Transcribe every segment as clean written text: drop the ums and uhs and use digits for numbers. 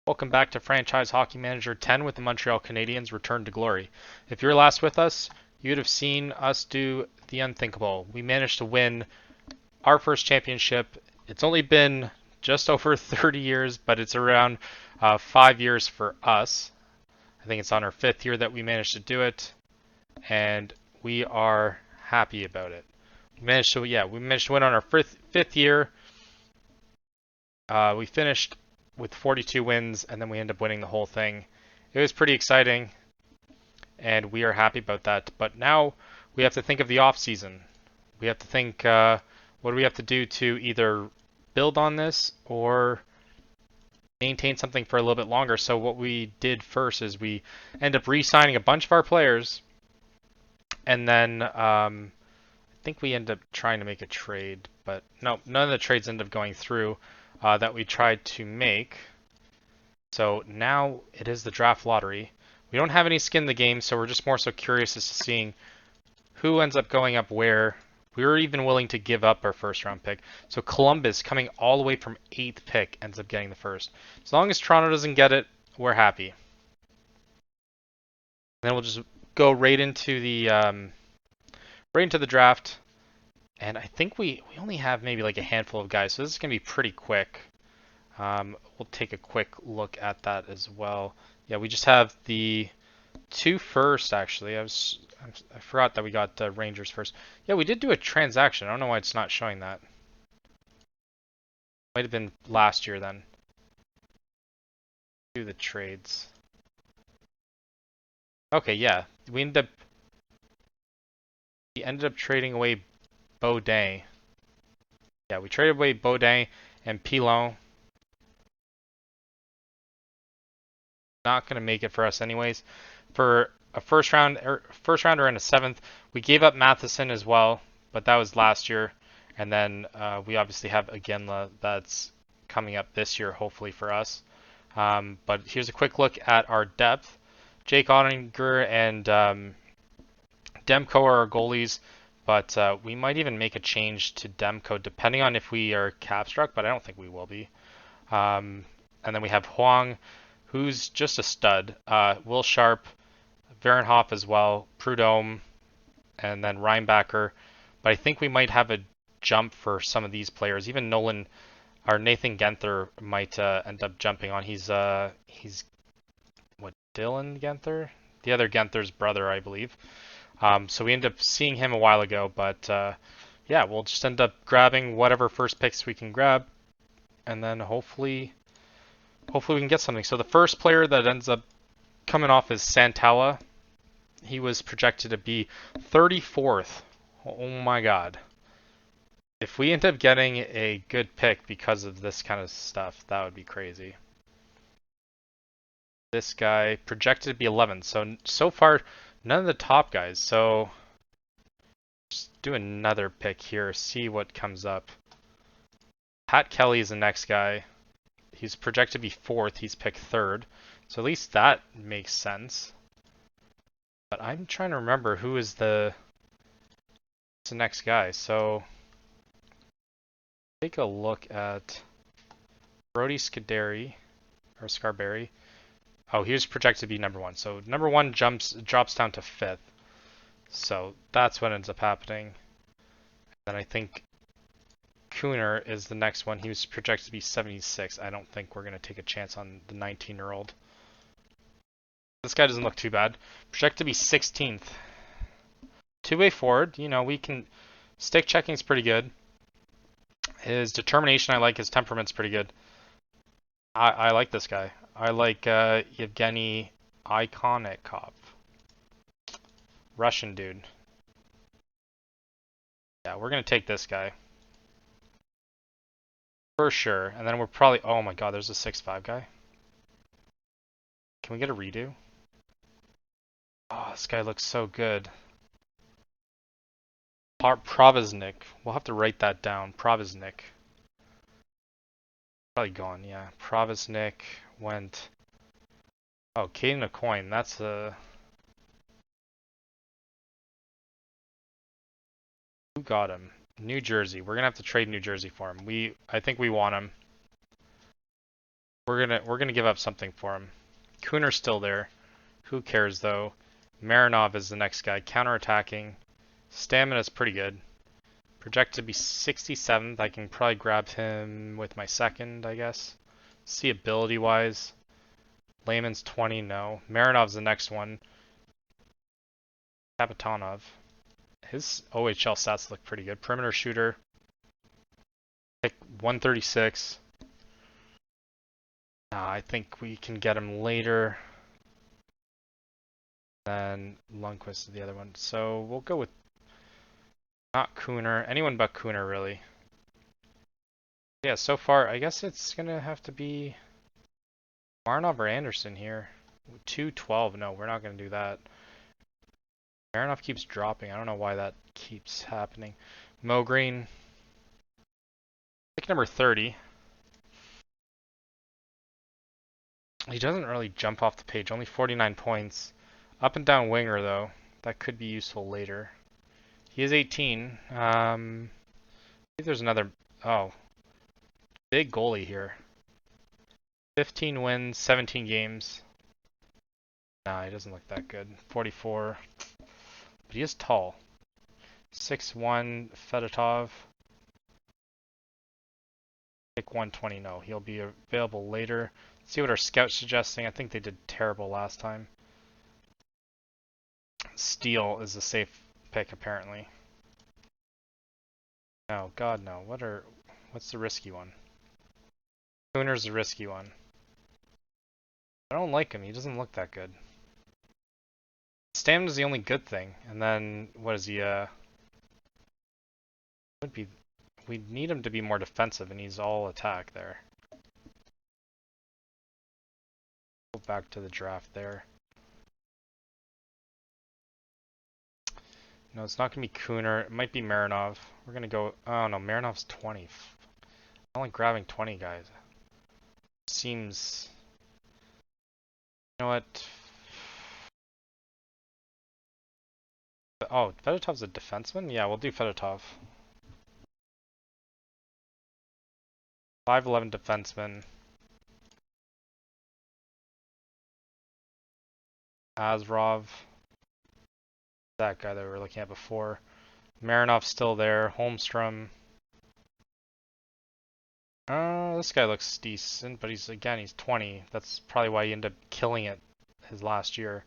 Welcome back to Franchise Hockey Manager 10 with the Montreal Canadiens Return to Glory. If you're last with us, you'd have seen us do the unthinkable. We managed to win our first championship. It's only been just over 30 years, but it's around 5 years for us. I think it's on our 5th year that we managed to do it, and we are happy about it. We managed to win on our fifth year. We finished with 42 wins, and then we ended up winning the whole thing. It was pretty exciting, and we are happy about that. But now we have to think of the off season. We have to think, what do we have to do to either build on this or maintain something for a little bit longer. So what we did first is we end up re-signing a bunch of our players, and then I think we end up trying to make a trade, but no, none of the trades end up going through that we tried to make. So now it is the draft lottery. We don't have any skin in the game, so we're just more so curious as to seeing who ends up going up where. We were even willing to give up our first round pick. So Columbus, coming all the way from 8th pick, ends up getting the first. As long as Toronto doesn't get it, we're happy. Then we'll just go right into the draft. And I think we only have maybe like a handful of guys, so this is going to be pretty quick. We'll take a quick look at that as well. Yeah, we just have the 2 first, actually. I forgot that we got Rangers first. Yeah, we did do a transaction. I don't know why it's not showing that. Might have been last year then. Do the trades. Okay, yeah. We ended up trading away Baudin. Yeah, we traded away Baudin and Pilon. Not going to make it for us anyways. For a first rounder and a 7th, we gave up Matheson as well, but that was last year. And then we obviously have Iginla that's coming up this year, hopefully for us. But here's a quick look at our depth. Jake Ottinger and Demko are our goalies. But we might even make a change to Demko depending on if we are cap struck, but I don't think we will be. And then we have Huang, who's just a stud. Will Sharp, Varenhoff as well, Prudhomme, and then Reinbacher. But I think we might have a jump for some of these players. Even Nathan Genther might end up jumping on. He's Dylan Genther? The other Genther's brother, I believe. So we ended up seeing him a while ago, but yeah, we'll just end up grabbing whatever first picks we can grab, and then hopefully we can get something. So the first player that ends up coming off is Santala. He was projected to be 34th. Oh my god. If we end up getting a good pick because of this kind of stuff, that would be crazy. This guy projected to be 11th. So far, none of the top guys. So just do another pick here, see what comes up. Pat Kelly is the next guy. He's projected to be 4th. He's picked 3rd. So at least that makes sense. But I'm trying to remember who is the next guy. So take a look at Brody Scarberry. Oh, he was projected to be number 1. So number 1 drops down to 5th. So that's what ends up happening. Then I think Cooner is the next one. He was projected to be 76. I don't think we're going to take a chance on the 19-year-old. This guy doesn't look too bad. Projected to be 16th. Two-way forward. You know, we can... Stick checking is pretty good. His determination, I like. His temperament's pretty good. I like this guy. I like Yevgeny Ikonikov. Russian dude. Yeah, we're going to take this guy. For sure. And then we're probably... Oh my god, there's a 6'5" guy. Can we get a redo? Oh, this guy looks so good. Provisnik. We'll have to write that down. Provisnik. Probably gone, yeah. Provisnik went... Oh, Caden Aucoin. That's a... Who got him? New Jersey. We're gonna have to trade New Jersey for him. I think we want him. We're gonna give up something for him. Kuner's still there. Who cares though? Marinov is the next guy. Counterattacking. Stamina's pretty good. Projected to be 67th. I can probably grab him with my second, I guess. See ability wise. Layman's 20, no. Marinov's the next one. Kapitanov. His OHL stats look pretty good. Perimeter shooter. Pick 136. I think we can get him later. Then Lundqvist is the other one. So we'll go with not Kuner. Anyone but Kuner, really. Yeah, so far, I guess it's going to have to be Marnov or Anderson here. 212. No, we're not going to do that. Marinov keeps dropping. I don't know why that keeps happening. Mogreen. Pick number 30. He doesn't really jump off the page. Only 49 points. Up and down winger, though. That could be useful later. He is 18. I think there's another... Oh. Big goalie here. 15 wins, 17 games. Nah, he doesn't look that good. 44. But he is tall. 6'1", Fedotov. Pick 120. No, he'll be available later. Let's see what our scout's suggesting. I think they did terrible last time. Steele is a safe pick, apparently. No, God, no. What's the risky one? Kuner's the risky one. I don't like him. He doesn't look that good. Stamina's the only good thing. And then, what is he, we need him to be more defensive, and he's all attack there. Go back to the draft there. No, it's not going to be Kuner. It might be Marinov. We're going to go... Oh, no, Marinov's 20. I'm only grabbing 20 guys. Seems... You know what? Oh, Fedotov's a defenseman? Yeah, we'll do Fedotov. 5'11" defenseman. Azarov. That guy that we were looking at before. Marinov's still there. Holmstrom. This guy looks decent, but he's 20. That's probably why he ended up killing it his last year.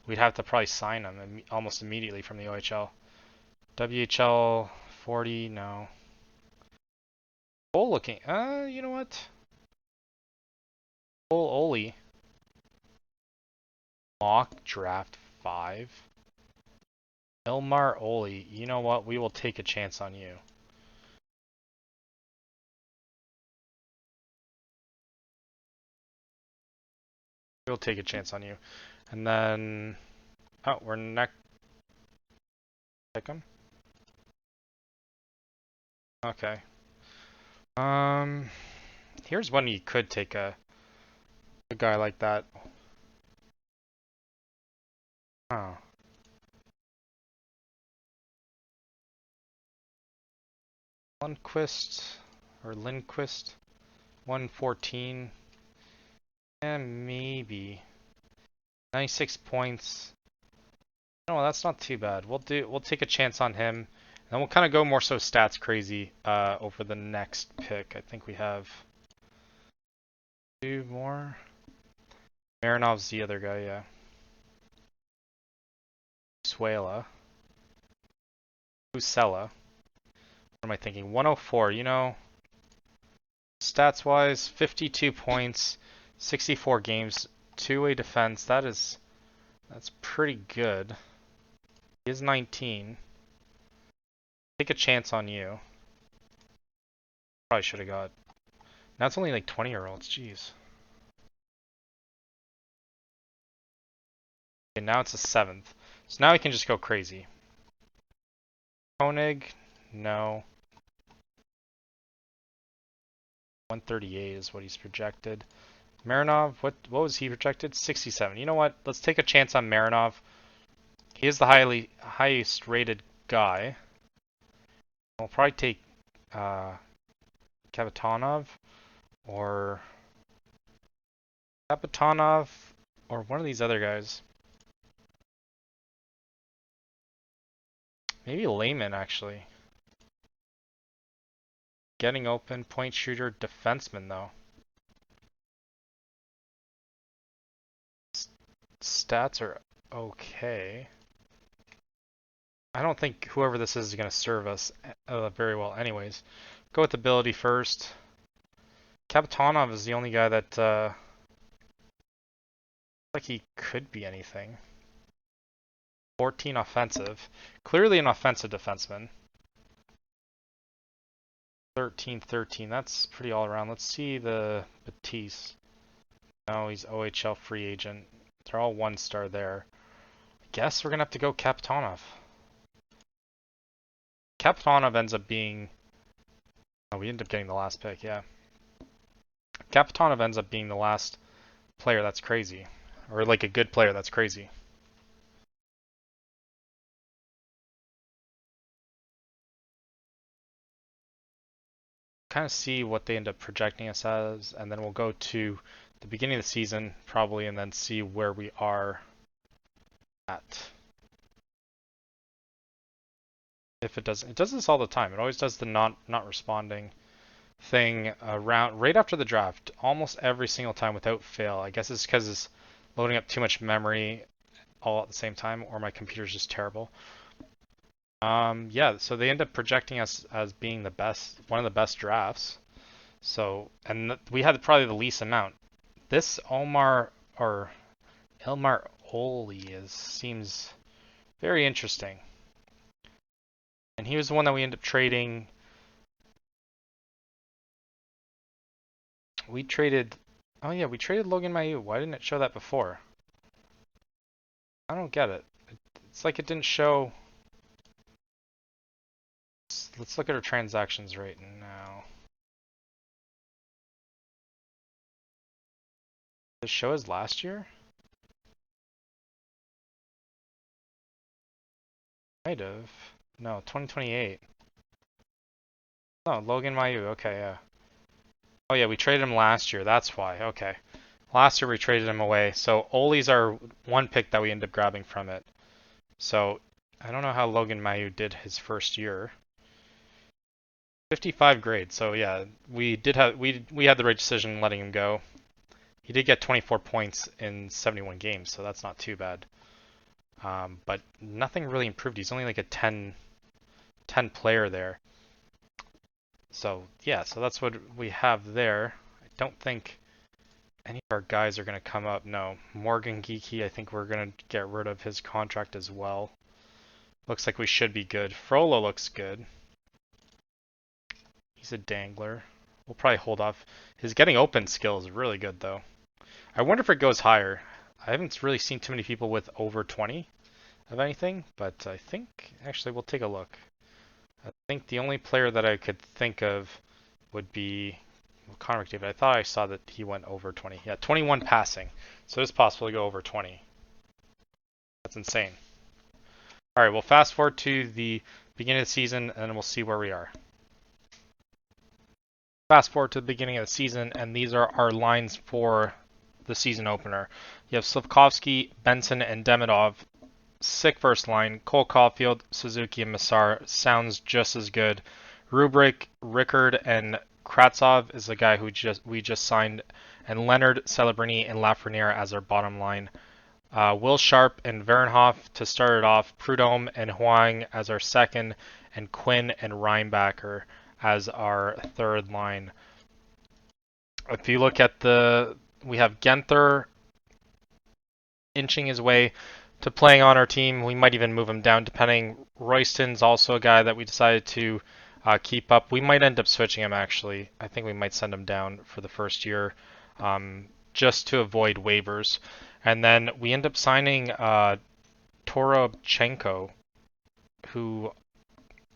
We'd have to probably sign him almost immediately from the OHL. WHL 40, no. Cole looking, you know what? Cole Oli. Mock draft 5. Ilmar Oli, you know what? We will take a chance on you. We'll take a chance on you. And then... Oh, we're next... Pick him? Okay. Here's one you could take a guy like that. Oh. Lundqvist or Lindquist, 114, and maybe 96 points. No, that's not too bad. We'll take a chance on him, and we'll kind of go more so stats crazy over the next pick. I think we have 2 more. Marinov's the other guy, yeah. Suela. Usela. What am I thinking? 104, you know, stats wise, 52 points, 64 games, 2-way defense. That's pretty good. He is 19. Take a chance on you. Probably should have got. Now it's only like 20-year-olds, jeez. Okay, now it's a 7th. So now we can just go crazy. Koenig, no. 138 is what he's projected. Marinov, what was he projected? 67. You know what? Let's take a chance on Marinov. He is the highest rated guy. We'll probably take Kapitanov or Kapitanov or one of these other guys. Maybe Layman, actually. Getting open, point shooter, defenseman, though. Stats are okay. I don't think whoever this is going to serve us very well anyways. Go with ability first. Kapitanov is the only guy that like he could be anything. 14 offensive. Clearly an offensive defenseman. 13. That's pretty all around. Let's see the Batiste. No, he's OHL free agent. They're all 1-star there. I guess we're going to have to go Kapitanov. Kapitanov ends up being... Oh, we end up getting the last pick, yeah. Kapitanov ends up being the last player that's crazy. Or like a good player that's crazy. Kind of see what they end up projecting us as, and then we'll go to the beginning of the season probably, and then see where we are at. If it does this all the time. It always does the not responding thing around right after the draft, almost every single time without fail. I guess it's because it's loading up too much memory all at the same time, or my computer's just terrible. Yeah, so they end up projecting us as being the best, one of the best drafts. So, and we had probably the least amount. This Ilmar Oli seems very interesting. And he was the one that we ended up trading. We traded, oh yeah, we traded Logan Mailloux. Why didn't it show that before? I don't get it. It's like it didn't show. Let's look at our transactions right now. Did it show as last year? Might have. No, 2028. No, Logan Mailloux. Okay, yeah. Oh yeah, we traded him last year. That's why. Okay. Last year we traded him away. So Oli's our one pick that we ended up grabbing from it. So I don't know how Logan Mailloux did his first year. 55 grade. So yeah, we had the right decision letting him go. He did get 24 points in 71 games, so that's not too bad. But nothing really improved. He's only like a 10 player there. So yeah, so that's what we have there. I don't think any of our guys are going to come up. No, Morgan Geeky, I think we're going to get rid of his contract as well. Looks like we should be good. Frollo looks good. He's a dangler. We'll probably hold off. His getting open skill is really good though. I wonder if it goes higher. I haven't really seen too many people with over 20 of anything, but I think actually we'll take a look. I think the only player that I could think of would be Connor McDavid. I thought I saw that he went over 20. Yeah, 21 passing. So it's possible to go over 20. That's insane. All right, we'll fast forward to the beginning of the season and we'll see where we are. Fast forward to the beginning of the season, and these are our lines for the season opener. You have Slavkovsky, Benson, and Demidov. Sick first line. Cole Caulfield, Suzuki, and Massar sounds just as good. Rubric, Rickard, and Kratsov is the guy who we just signed, and Leonard, Celebrini, and Lafreniere as our bottom line. Will Sharp and Verenhoff to start it off. Prudhomme and Huang as our second, and Quinn and Reinbacher as our third line. If you look at we have Genther inching his way to playing on our team. We might even move him down depending. Royston's also a guy that we decided to keep up. We might end up switching him actually. I think we might send him down for the first year just to avoid waivers. And then we end up signing Torobchenko, who,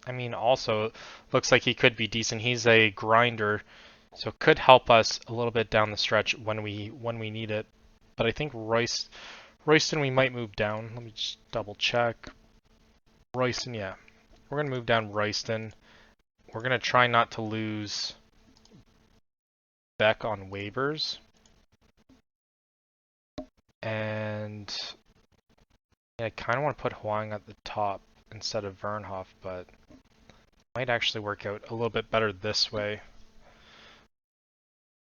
I mean, also looks like he could be decent. He's a grinder, so could help us a little bit down the stretch when we need it. But I think Royston we might move down. Let me just double check. Royston, yeah. We're going to move down Royston. We're going to try not to lose Beck on waivers. And yeah, I kind of want to put Huang at the top instead of Vernhoff, but might actually work out a little bit better this way.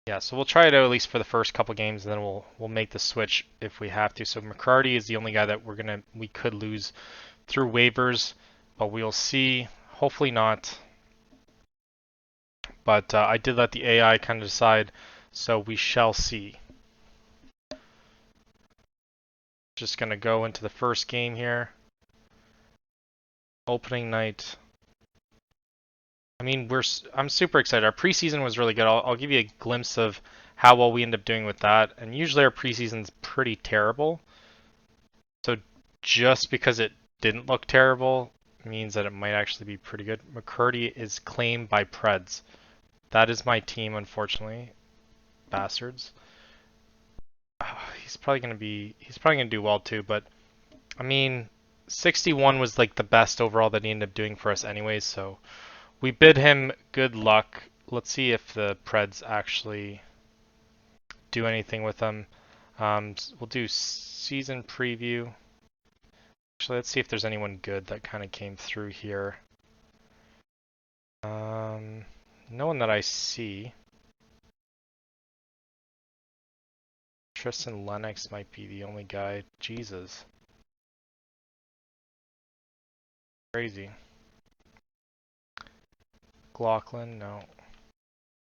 Yeah, so we'll try it out at least for the first couple games, and then we'll make the switch if we have to. So McCarty is the only guy that we could lose through waivers, but we'll see. Hopefully not. But I did let the AI kind of decide, so we shall see. Just gonna go into the first game here. Opening night. I mean, I'm super excited. Our preseason was really good. I'll give you a glimpse of how well we end up doing with that. And usually our preseason's pretty terrible. So just because it didn't look terrible means that it might actually be pretty good. McCurdy is claimed by Preds. That is my team, unfortunately. Bastards. He's probably gonna do well too, but I mean 61 was like the best overall that he ended up doing for us anyways, so we bid him good luck. Let's see if the Preds actually do anything with him. We'll do season preview. Actually, let's see if there's anyone good that kind of came through here. No one that I see. Tristan Lennox might be the only guy. Jesus. Crazy. McLaughlin, no.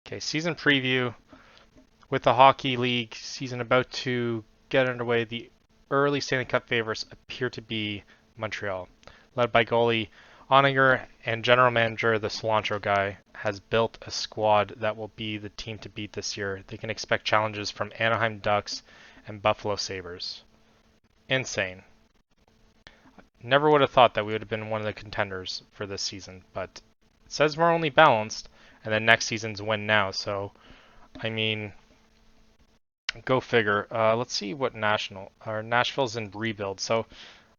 Okay, season preview. With the Hockey League season about to get underway, the early Stanley Cup favorites appear to be Montreal. Led by goalie Oninger and general manager, the Cilantro guy, has built a squad that will be the team to beat this year. They can expect challenges from Anaheim Ducks and Buffalo Sabres. Insane. Never would have thought that we would have been one of the contenders for this season, but it says we're only balanced, and then next season's win now, so, I mean, go figure. Let's see what Nashville's in rebuild, so,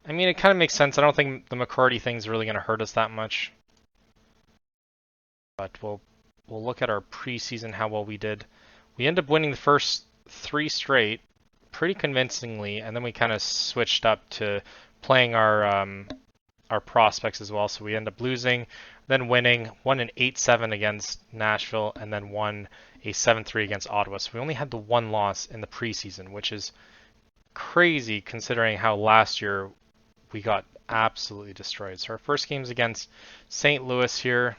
I mean, it kind of makes sense. I don't think the McCarty thing's really going to hurt us that much, but we'll look at our preseason, how well we did. We ended up winning the first 3 straight pretty convincingly, and then we kind of switched up to playing our prospects as well. So we end up losing, then winning, won an 8-7 against Nashville, and then won a 7-3 against Ottawa. So we only had the 1 loss in the preseason, which is crazy considering how last year we got absolutely destroyed. So our first game's against St. Louis here.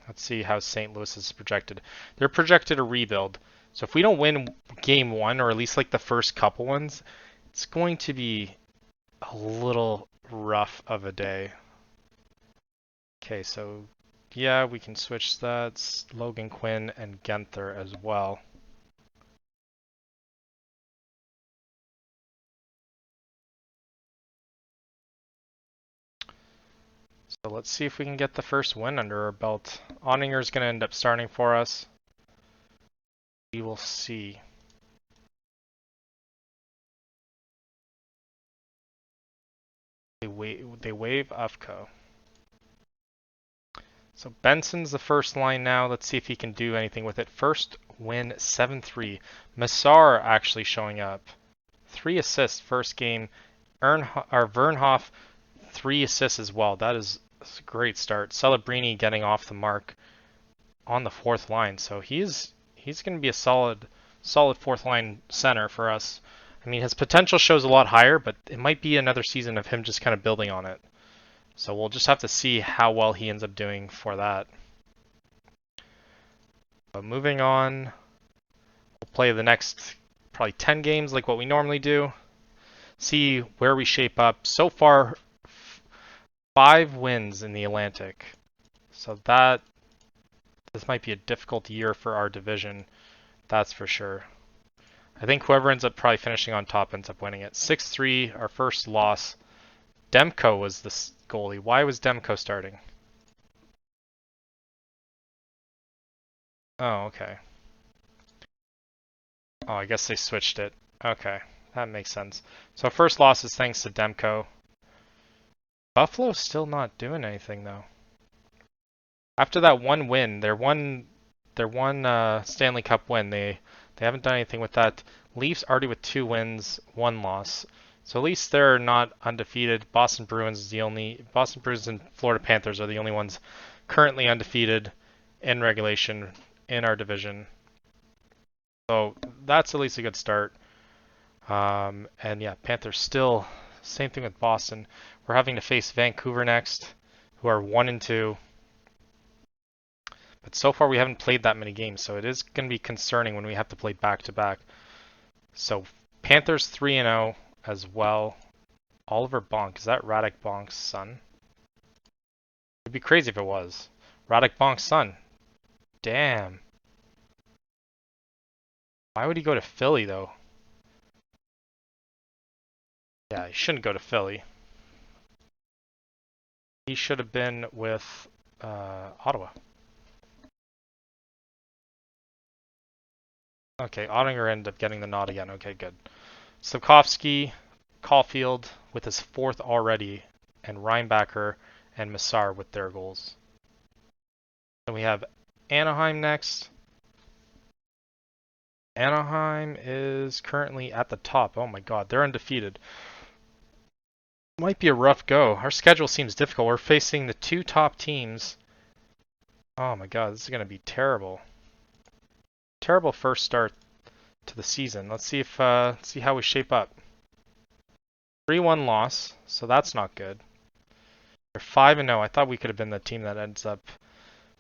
Let's see how St. Louis is projected. They're projected a rebuild. So if we don't win game 1, or at least like the first couple ones, it's going to be a little rough of a day. Okay, so yeah, we can switch that. It's Logan Quinn and Genther as well. So let's see if we can get the first win under our belt. Oninger's going to end up starting for us. We will see. They waive Ufco. So Benson's the first line now. Let's see if he can do anything with it. First win 7-3. Massar actually showing up. 3 assists first game. Vernhoff 3 assists as well. That's a great start. Celebrini getting off the mark on the 4th line. So he's going to be a solid 4th line center for us. I mean, his potential shows a lot higher, but it might be another season of him just kind of building on it. So we'll just have to see how well he ends up doing for that. But moving on, we'll play the next probably 10 games like what we normally do. See where we shape up. So far, 5 wins in the Atlantic. So this might be a difficult year for our division. That's for sure. I think whoever ends up probably finishing on top ends up winning it. 6-3, our first loss. Demko was the goalie. Why was Demko starting? Oh, okay. Oh, I guess they switched it. Okay, that makes sense. So first loss is thanks to Demko. Buffalo's still not doing anything though. After that one win, their one Stanley Cup win, they They haven't done anything with that. Leafs already with 2 wins, 1 loss. So at least they're not undefeated. Boston Bruins and Florida Panthers are the only ones currently undefeated in regulation in our division. So that's at least a good start. And yeah, Panthers still, same thing with Boston. We're having to face Vancouver next, who are 1-2. But so far we haven't played that many games, so it is going to be concerning when we have to play back to back. So Panthers 3-0 as well. Oliver Bonk, is that Radek Bonk's son? It'd be crazy if it was. Radek Bonk's son. Damn. Why would he go to Philly though? Yeah, he shouldn't go to Philly. He should have been with Ottawa. Okay, Ottinger ended up getting the nod again. Okay, good. Slavkovsky, Caulfield with his 4th already, and Reinbacher and Massar with their goals. Then we have Anaheim next. Anaheim is currently at the top. Oh my god, they're undefeated. Might be a rough go. Our schedule seems difficult. We're facing the 2 top teams. Oh my god, this is going to be terrible. Terrible first start to the season. Let's see how we shape up. 3-1 loss, so that's not good. They're 5-0. I thought we could have been the team that ends up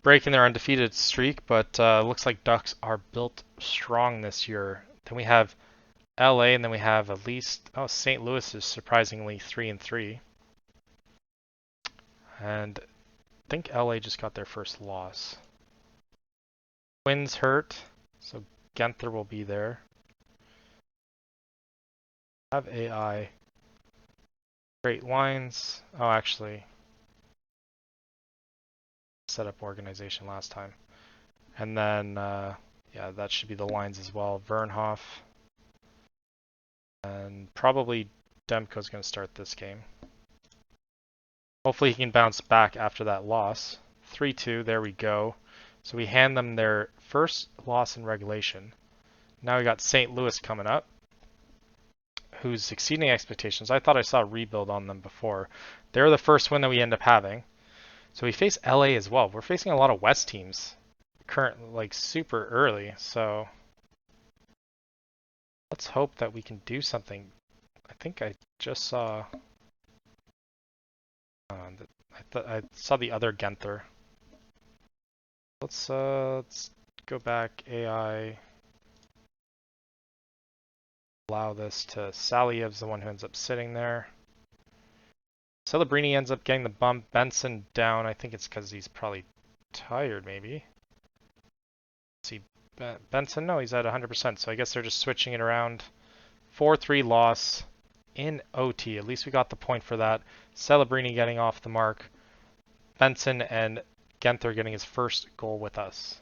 breaking their undefeated streak, but looks like Ducks are built strong this year. Then we have LA, and then we have at least St. Louis is surprisingly 3-3, and I think LA just got their first loss. Twins hurt, so Genther will be there. Have AI. Great lines. Oh, actually, set up organization last time. And then, yeah, that should be the lines as well. Vernhoff. And probably Demko's going to start this game. Hopefully he can bounce back after that loss. 3-2, there we go. So we hand them their first loss in regulation. Now we got St. Louis coming up, who's exceeding expectations. I thought I saw a rebuild on them before. They're the first win that we end up having. So we face LA as well. We're facing a lot of West teams, like super early. So let's hope that we can do something. I think I just saw. I saw the other Genther. Let's go back. AI. Allow this to Saliev's the one who ends up sitting there. Celebrini ends up getting the bump. Benson down. I think it's because he's probably tired, maybe. Let's see, Benson, no, he's at 100%, so I guess they're just switching it around. 4-3 loss in OT. At least we got the point for that. Celebrini getting off the mark. Benson and Genther getting his first goal with us.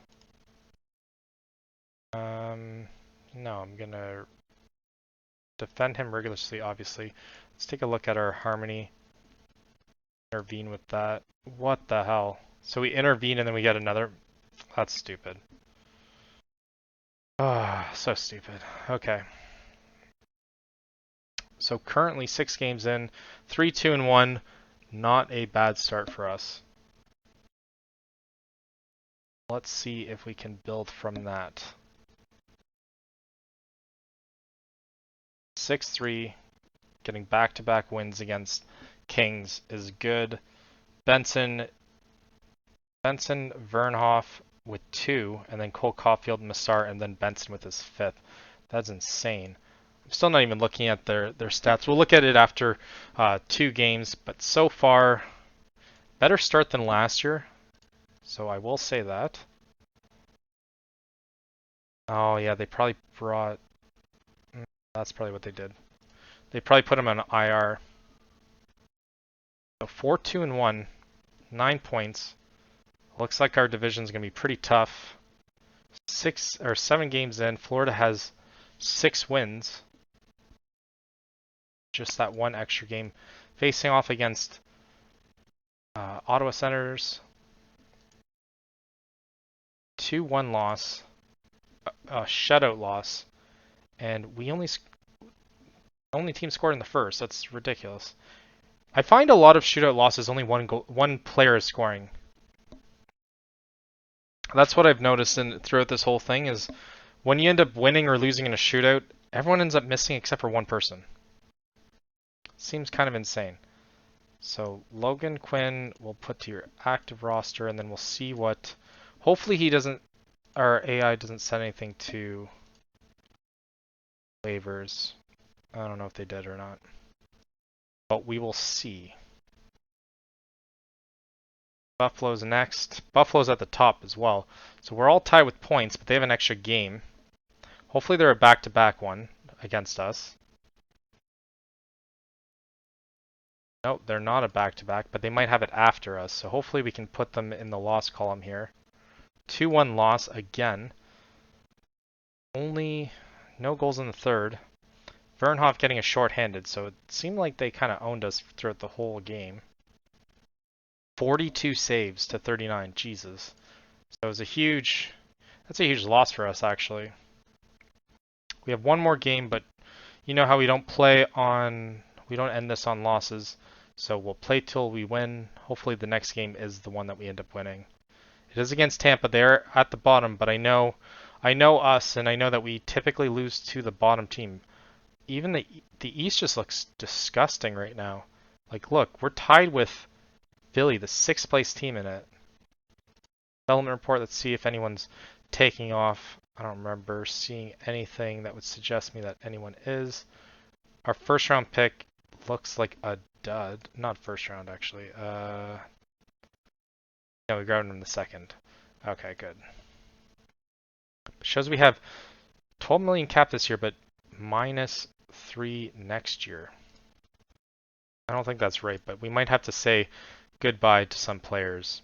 No, I'm going to defend him rigorously, obviously. Let's take a look at our harmony. Intervene with that. What the hell? So we intervene and then we get another. That's stupid. Ah, so stupid. Okay. So currently 6 games in, 3-2-1. Not a bad start for us. Let's see if we can build from that. 6-3, getting back-to-back wins against Kings is good. Benson, Vernhoff with 2, and then Cole Caulfield, Massar, and then Benson with his 5th. That's insane. I'm still not even looking at their stats. We'll look at it after 2 games, but so far, better start than last year. So I will say that. Oh yeah, they probably brought. That's probably what they did. They probably put him on IR. So 4-2-1, 9 points. Looks like our division's gonna be pretty tough. 6 or 7 games in, Florida has 6 wins. Just that one extra game. Facing off against Ottawa Senators. 2-1 loss. shutout loss, and we only team scored in the first. That's ridiculous. I find a lot of shootout losses only one player is scoring. That's what I've noticed throughout this whole thing is when you end up winning or losing in a shootout, everyone ends up missing except for one person. Seems kind of insane. So Logan Quinn we'll put to your active roster, and then we'll see what. Hopefully he doesn't. Our AI doesn't send anything to waivers. I don't know if they did or not, but we will see. Buffalo's next. Buffalo's at the top as well. So we're all tied with points, but they have an extra game. Hopefully they're a back-to-back one against us. Nope, they're not a back-to-back, but they might have it after us. So hopefully we can put them in the loss column here. 2-1 loss again. Only no goals in the third. Vernhoff getting a shorthanded, so it seemed like they kind of owned us throughout the whole game. 42 saves to 39, Jesus. So it was that's a huge loss for us actually. We have one more game, but you know how we don't end this on losses. So we'll play till we win. Hopefully the next game is the one that we end up winning. It is against Tampa. They're at the bottom, but I know us, and I know that we typically lose to the bottom team. Even the East just looks disgusting right now. Like, look, we're tied with Philly, the 6th place team in it. Development report, let's see if anyone's taking off. I don't remember seeing anything that would suggest me that anyone is. Our first round pick looks like a dud. Not first round, actually. No, we grabbed him in the second. Okay, good. Shows we have 12 million cap this year, but -3 next year. I don't think that's right, but we might have to say goodbye to some players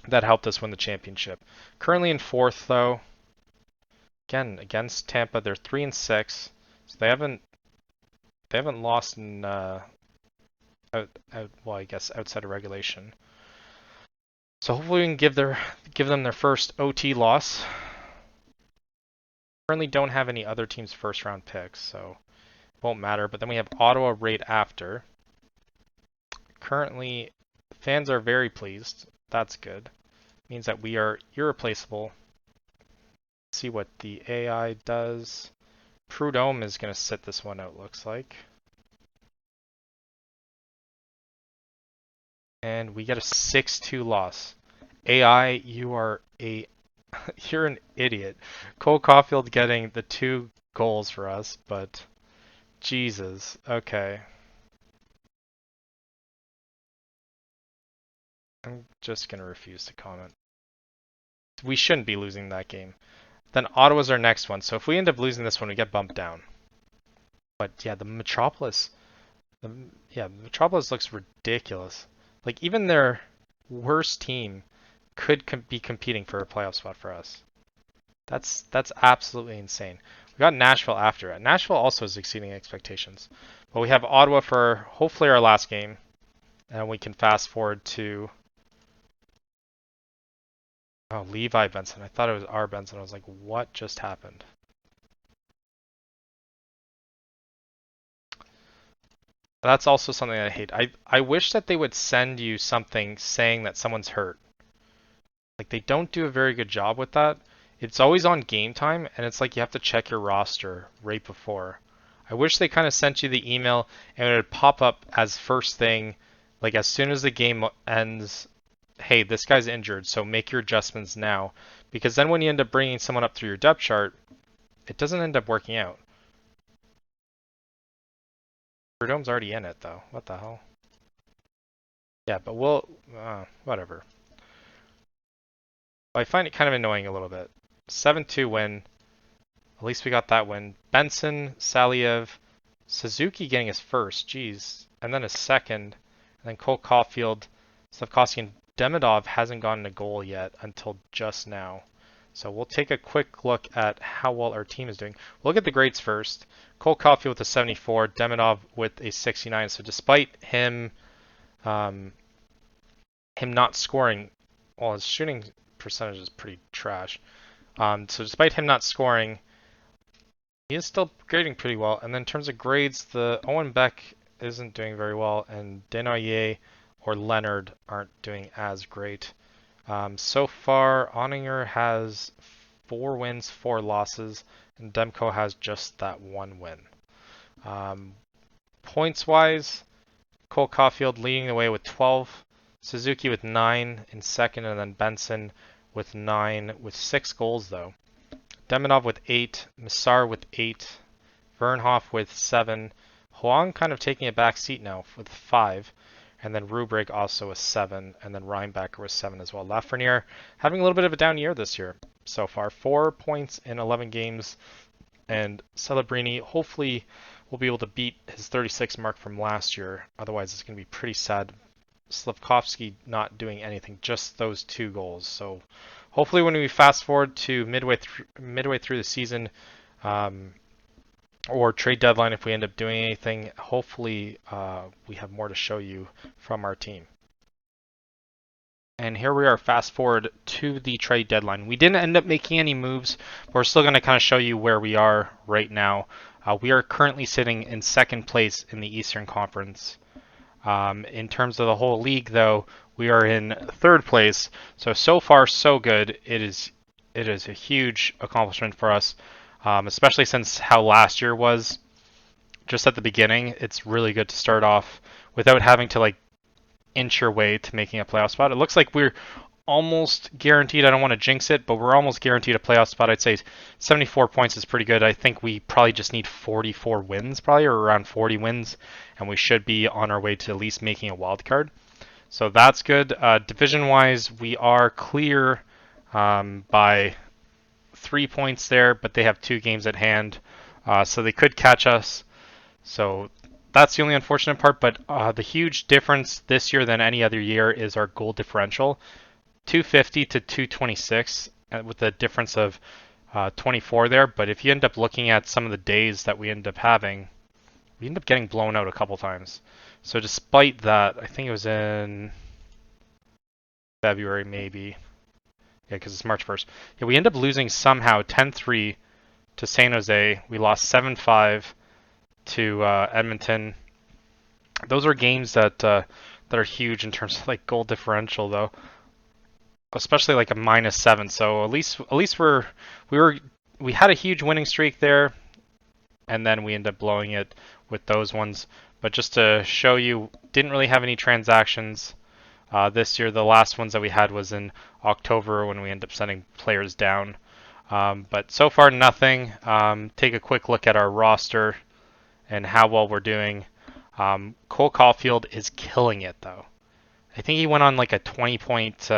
that helped us win the championship. Currently in 4th, though. Again, against Tampa, they're 3-6, so they haven't lost in well, I guess outside of regulation. So hopefully we can give them their first OT loss. Currently don't have any other teams' first round picks, so it won't matter. But then we have Ottawa right after. Currently, fans are very pleased. That's good. Means that we are irreplaceable. Let's see what the AI does. Prudhomme is going to sit this one out, looks like. And we get a 6-2 loss. AI, you're an idiot. Cole Caulfield getting the 2 goals for us, but Jesus. Okay. I'm just going to refuse to comment. We shouldn't be losing that game. Then Ottawa's our next one. So if we end up losing this one, we get bumped down. But yeah, the Metropolis looks ridiculous. Like even their worst team could be competing for a playoff spot for us. That's absolutely insane. We got Nashville after it. Nashville also is exceeding expectations. But we have Ottawa for hopefully our last game. And we can fast forward to Levi Benson. I thought it was our Benson. I was like, what just happened? That's also something I hate. I wish that they would send you something saying that someone's hurt. Like they don't do a very good job with that. It's always on game time, and it's like you have to check your roster right before. I wish they kind of sent you the email and it would pop up as first thing, like as soon as the game ends, hey, this guy's injured, so make your adjustments now. Because then when you end up bringing someone up through your depth chart, it doesn't end up working out. Prudhomme's already in it, though. What the hell? Yeah, but whatever. I find it kind of annoying a little bit. 7-2 win. At least we got that win. Benson, Saliev, Suzuki getting his first, jeez. And then his second. And then Cole Caulfield, Slavkovsky, and Demidov hasn't gotten a goal yet until just now. So we'll take a quick look at how well our team is doing. We'll look at the grades first. Cole Caulfield with a 74, Demidov with a 69. So despite him not scoring, well, his shooting percentage is pretty trash. So despite him not scoring, he is still grading pretty well. And then in terms of grades, the Owen Beck isn't doing very well, and Desnoyers or Leonard aren't doing as great. So far, Oninger has 4 wins, 4 losses, and Demko has just that 1 win. Points-wise, Cole Caulfield leading the way with 12, Suzuki with 9 in second, and then Benson with 9 with 6 goals though. Demidov with 8, Massar with 8, Vernhoff with 7, Huang kind of taking a back seat now with 5, and then Rubrick also with 7, and then Reinbacher with 7 as well. Lafreniere having a little bit of a down year this year so far. 4 points in 11 games, and Celebrini hopefully will be able to beat his 36 mark from last year. Otherwise, it's going to be pretty sad. Slavkovsky not doing anything, just those 2 goals. So hopefully when we fast forward to midway through the season, or trade deadline, if we end up doing anything, hopefully we have more to show you from our team. And here we are, fast forward to the trade deadline. We didn't end up making any moves, but we're still going to kind of show you where we are right now. We are currently sitting in 2nd place in the Eastern Conference. In terms of the whole league, though, we are in 3rd place. So far, so good. It is a huge accomplishment for us, especially since how last year was. Just at the beginning, it's really good to start off without having to inch your way to making a playoff spot. It looks like we're almost guaranteed. I don't want to jinx it, but we're almost guaranteed a playoff spot. I'd say 74 points is pretty good. I think we probably just need 44 wins, probably, or around 40 wins, and we should be on our way to at least making a wild card. So that's good. Division-wise, we are clear by 3 points there, but they have 2 games at hand, so they could catch us. So that's the only unfortunate part, but the huge difference this year than any other year is our goal differential. 250 to 226 with a difference of 24 there. But if you end up looking at some of the days that we end up having, we end up getting blown out a couple times. So despite that, I think it was in February maybe. Yeah, because it's March 1st. Yeah, we end up losing somehow 10-3 to San Jose. We lost 7-5 to Edmonton. Those are games that are huge in terms of goal differential though. Especially a -7. So at least we had a huge winning streak there, and then we ended up blowing it with those ones. But just to show you, didn't really have any transactions this year. The last ones that we had was in October when we ended up sending players down. But so far nothing. Take a quick look at our roster and how well we're doing. Cole Caulfield is killing it though. I think he went on a 20-point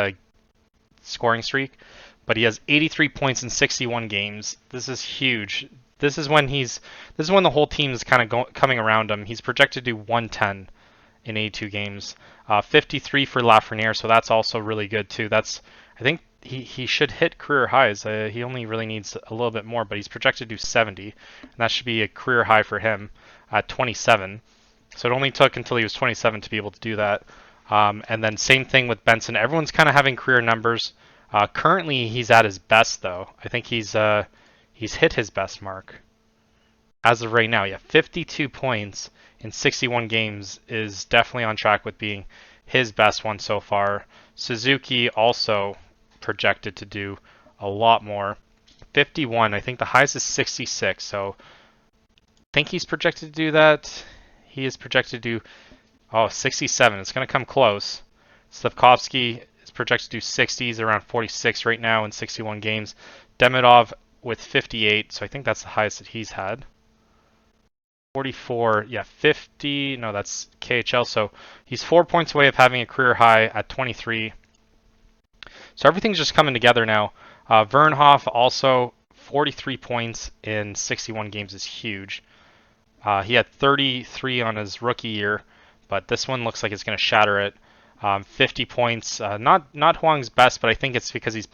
scoring streak, but he has 83 points in 61 games. This is huge. This is when the whole team is kind of coming around him. He's projected to do 110 in 82 games. 53 for Lafreniere, so that's also really good too. I think he should hit career highs. He only really needs a little bit more, but he's projected to do 70, and that should be a career high for him at 27. So it only took until he was 27 to be able to do that. And then same thing with Benson. Everyone's kind of having career numbers. Currently, he's at his best though. I think he's hit his best mark as of right now. Yeah, 52 points in 61 games is definitely on track with being his best one so far. Suzuki also projected to do a lot more. 51. I think the highest is 66. So I think he's projected to do that. He is projected to do 67. It's going to come close. Slavkovsky is projected to do 60. He's around 46 right now in 61 games. Demidov with 58. So I think that's the highest that he's had. 44. Yeah, 50. No, that's KHL. So he's 4 points away of having a career high at 23. So everything's just coming together now. Vernhoff also 43 points in 61 games is huge. He had 33 on his rookie year, but this one looks like it's going to shatter it. 50 points, not Huang's best, but I think it's because he's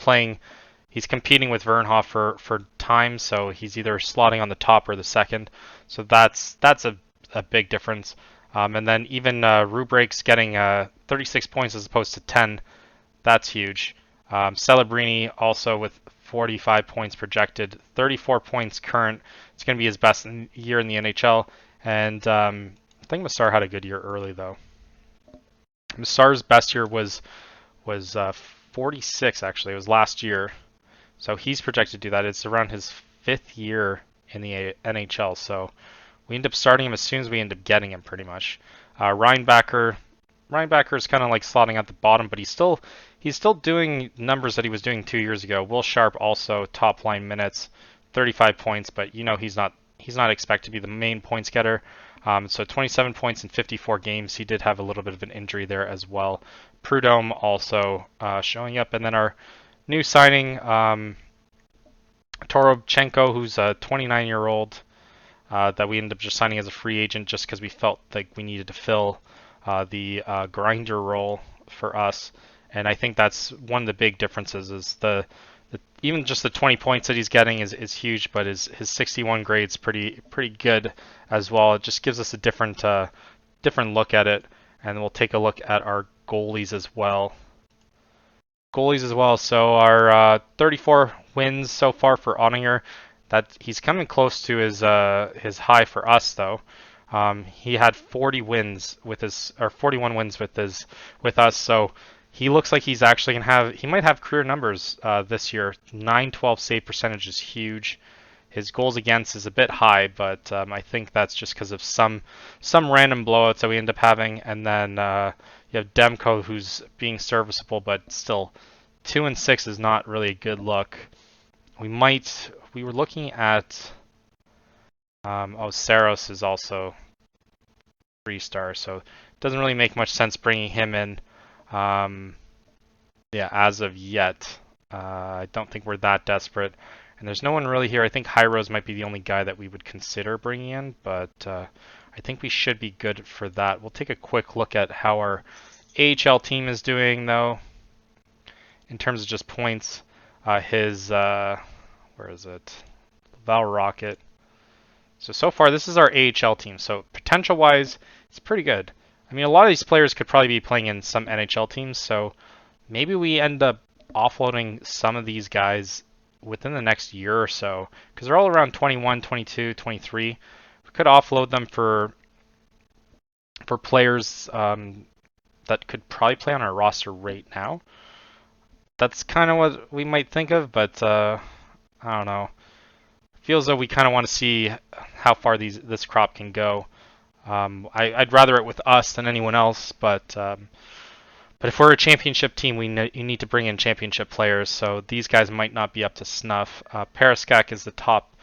competing with Vernhoff for time, so he's either slotting on the top or the second. So that's a big difference. And then even Rubrick's getting 36 points as opposed to 10. That's huge. Celebrini also with 45 points projected, 34 points current. It's going to be his best year in the NHL. And I think Massar had a good year early though. Massar's best year was 46 actually. It was last year, so he's projected to do that. It's around his 5th year in the NHL. So we end up starting him as soon as we end up getting him, pretty much. Reinbacher is kind of like slotting at the bottom, but he's still doing numbers that he was doing 2 years ago. Will Sharp also top line minutes, 35 points, but he's not expected to be the main points getter. So 27 points in 54 games. He did have a little bit of an injury there as well. Prudhomme also showing up, and then our new signing, Torobchenko, who's a 29-year-old that we ended up just signing as a free agent just because we felt like we needed to fill the grinder role for us. And I think that's one of the big differences is even just the 20 points that he's getting is huge, but his 61 grade's pretty good as well. It just gives us a different look at it, and we'll take a look at our goalies as well. So our 34 wins so far for Ottinger. That he's coming close to his high for us though. He had 40 wins with his, or 41 wins with us. So he looks like he's actually he might have career numbers this year. 912 save percentage is huge. His goals against is a bit high, but I think that's just because of some random blowouts that we end up having. And then you have Demko, who's being serviceable, but still 2-6 is not really a good look. We were looking at Saros is also 3-star, so it doesn't really make much sense bringing him in. As of yet, I don't think we're that desperate. And there's no one really here. I think Hyros might be the only guy that we would consider bringing in, but I think we should be good for that. We'll take a quick look at how our AHL team is doing, though, in terms of just points. Where is it? Val Rocket. So far, this is our AHL team. So potential-wise, it's pretty good. I mean, a lot of these players could probably be playing in some NHL teams, so maybe we end up offloading some of these guys within the next year or so, because they're all around 21, 22, 23. We could offload them for players that could probably play on our roster right now. That's kind of what we might think of, but I don't know. Feels though we kind of want to see how far this crop can go. I'd rather it with us than anyone else, but if we're a championship team, you need to bring in championship players. So these guys might not be up to snuff. Periskak is the top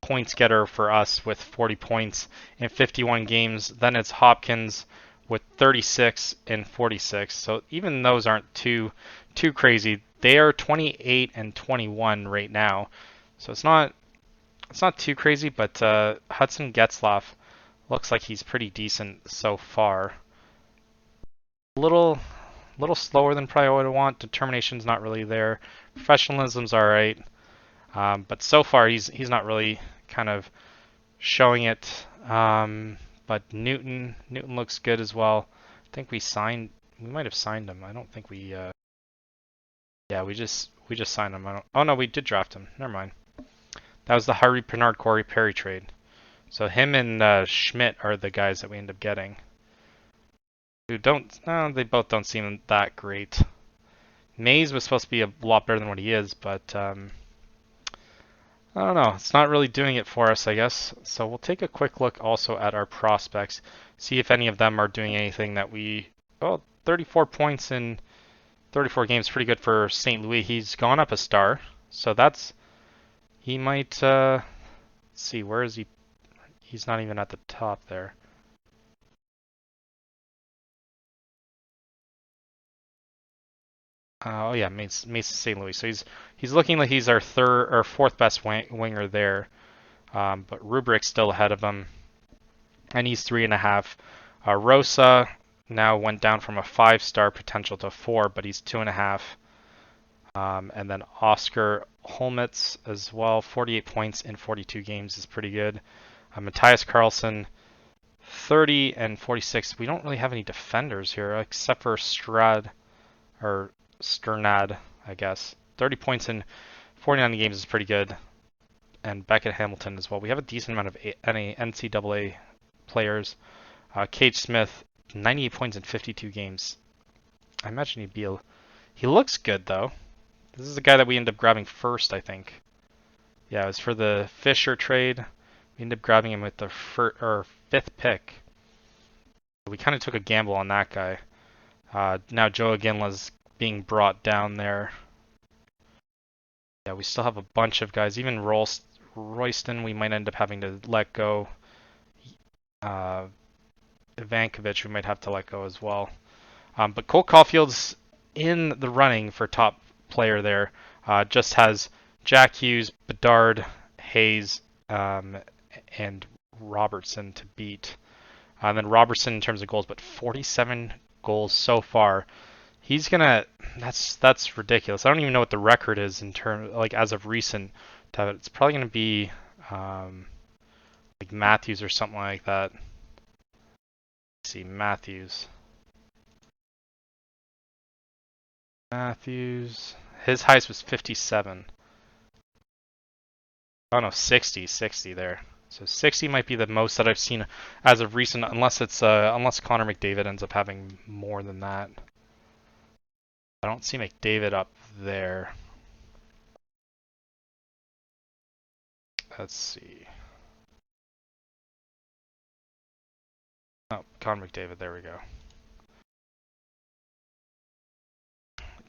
points getter for us with 40 points in 51 games. Then it's Hopkins with 36 and 46. So even those aren't too crazy. They are 28 and 21 right now. So it's not too crazy, but Hudson Getzlaff looks like he's pretty decent so far. A little slower than probably what I want. Determination's not really there. Professionalism's all right, but so far he's not really kind of showing it. But Newton looks good as well. I think we might have signed him. I don't think we. Yeah, we just signed him. Oh no, we did draft him. Never mind. That was the Harry Pinard Corey Perry trade. So him and Schmidt are the guys that we end up getting. They both don't seem that great. Mays was supposed to be a lot better than what he is, but I don't know. It's not really doing it for us, I guess. So we'll take a quick look also at our prospects, see if any of them are doing anything that 34 points in 34 games, pretty good for St. Louis. He's gone up a star, so he might. Let's see, where is he? He's not even at the top there. Oh yeah, Mason St. Louis. So he's looking like he's our third or fourth best winger there, but Rubrick's still ahead of him, and he's 3.5. Rosa now went down from a 5-star potential to 4, but he's 2.5. And then Oscar Holmitz as well, 48 points in 42 games is pretty good. Matthias Carlson, 30 and 46. We don't really have any defenders here except for Sternad, I guess. 30 points in 49 games is pretty good. And Beckett Hamilton as well. We have a decent amount of NCAA players. Cage Smith, 98 points in 52 games. I imagine he'd be he looks good though. This is the guy that we ended up grabbing first, I think. Yeah, it was for the Fisher trade. We ended up grabbing him with the fifth pick. We kind of took a gamble on that guy. Now Joe Aginla's being brought down there. Yeah, we still have a bunch of guys. Even Royston, we might end up having to let go. Ivankovic, we might have to let go as well. But Cole Caulfield's in the running for top player there. Just has Jack Hughes, Bedard, Hayes, and Robertson to beat. And then Robertson in terms of goals, but 47 goals so far. He's gonna. That's ridiculous. I don't even know what the record is in terms like as of recent. It's probably gonna be like Matthews or something like that. Let's see, Matthews. His highest was 57. Oh no, 60 there. So 60 might be the most that I've seen as of recent, unless Connor McDavid ends up having more than that. I don't see McDavid up there. Let's see. Oh, Connor McDavid, there we go.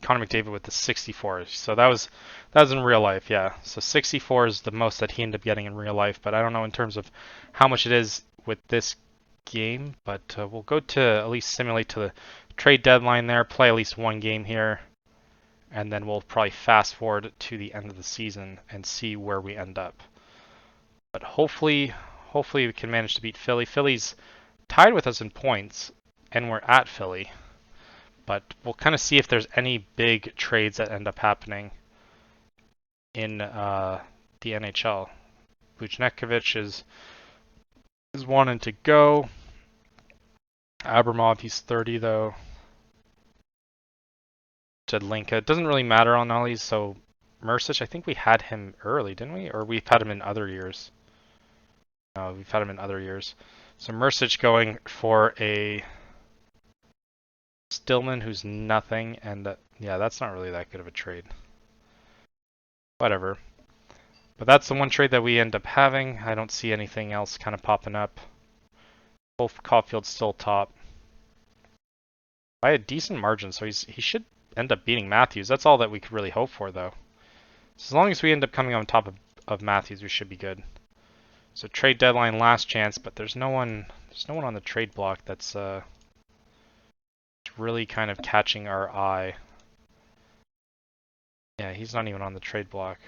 Connor McDavid with the 64. So that was in real life, yeah. So 64 is the most that he ended up getting in real life, but I don't know in terms of how much it is with this game. But we'll go to at least simulate to the trade deadline there, play at least one game here, and then we'll probably fast forward to the end of the season and see where we end up. But hopefully we can manage to beat Philly. Philly's tied with us in points, and we're at Philly. But we'll kind of see if there's any big trades that end up happening in the NHL. Buchnevich is wanting to go. Abramov, he's 30 though. Jedlinka, it doesn't really matter on all these. So Mercic, I think we had him early, didn't we? Or we've had him in other years. No, we've had him in other years. So Mercic going for a Stillman, who's nothing, and yeah, that's not really that good of a trade. Whatever. But that's the one trade that we end up having. I don't see anything else kind of popping up. Both Caulfield's still top by a decent margin, so he should end up beating Matthews. That's all that we could really hope for, though. So as long as we end up coming on top of Matthews, we should be good. So trade deadline, last chance, but there's no one on the trade block that's really kind of catching our eye. Yeah, he's not even on the trade block.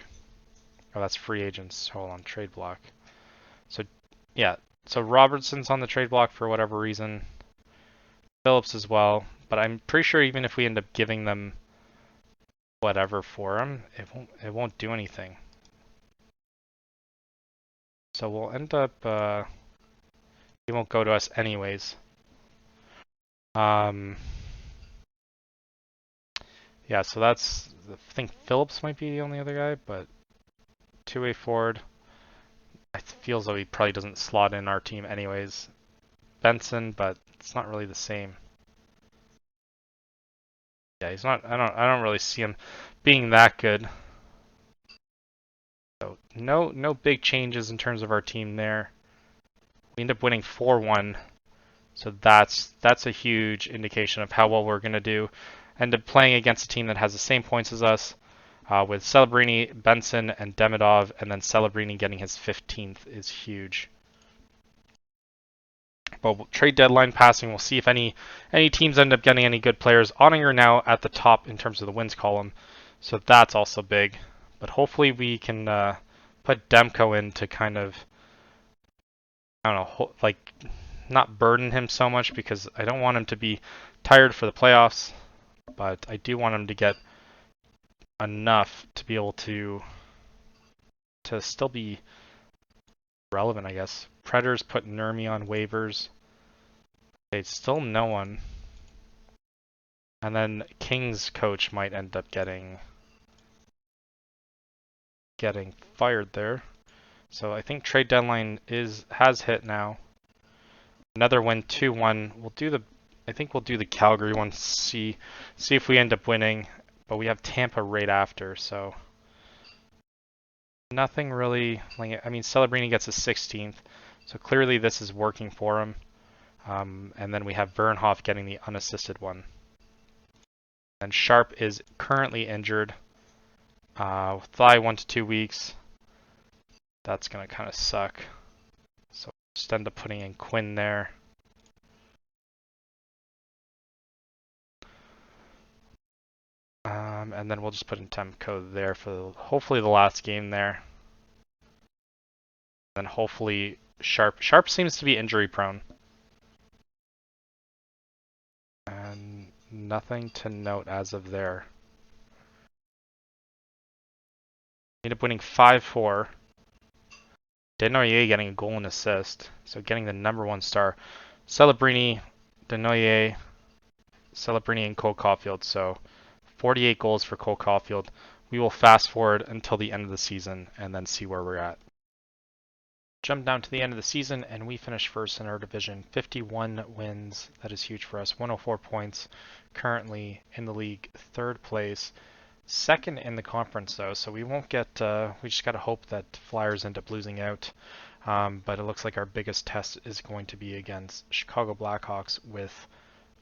Oh, that's free agents. Hold on, trade block. So, yeah. So Robertson's on the trade block for whatever reason. Phillips as well. But I'm pretty sure even if we end up giving them whatever for him, it won't do anything. So we'll end up he won't go to us anyways. Yeah, so that's, I think Phillips might be the only other guy, but two-way forward. It feels though he probably doesn't slot in our team anyways. Benson, but it's not really the same. Yeah, he's not. I don't really see him being that good. So no big changes in terms of our team there. We end up winning 4-1. So that's a huge indication of how well we're going to do. End up playing against a team that has the same points as us, with Celebrini, Benson, and Demidov, and then Celebrini getting his 15th is huge. But trade deadline passing, we'll see if any teams end up getting any good players. Ottinger now at the top in terms of the wins column, so that's also big. But hopefully we can put Demko in to kind of, I don't know, like not burden him so much, because I don't want him to be tired for the playoffs, but I do want him to get enough to be able to still be relevant, I guess. Predators put Nurmi on waivers. Okay, still no one. And then Kings coach might end up getting fired there. So I think trade deadline has hit now. Another win, 2-1. I think we'll do the Calgary one. See if we end up winning. But we have Tampa right after, so nothing really. Like, I mean, Celebrini gets a 16th, so clearly this is working for him. And then we have Vernhoff getting the unassisted one. And Sharp is currently injured. Thigh 1 to 2 weeks. That's gonna kind of suck. So just end up putting in Quinn there. And then we'll just put in Temco there for hopefully the last game there. Then hopefully Sharp. Sharp seems to be injury prone. And nothing to note as of there. End up winning 5-4. Desnoyers getting a goal and assist, so getting the #1 star. Celebrini, Desnoyers, Celebrini, and Cole Caulfield. So 48 goals for Cole Caulfield. We will fast forward until the end of the season and then see where we're at. Jump down to the end of the season and we finish first in our division. 51 wins. That is huge for us. 104 points. Currently in the league, third place. Second in the conference though, so we won't get. We just gotta hope that Flyers end up losing out. But it looks like our biggest test is going to be against Chicago Blackhawks with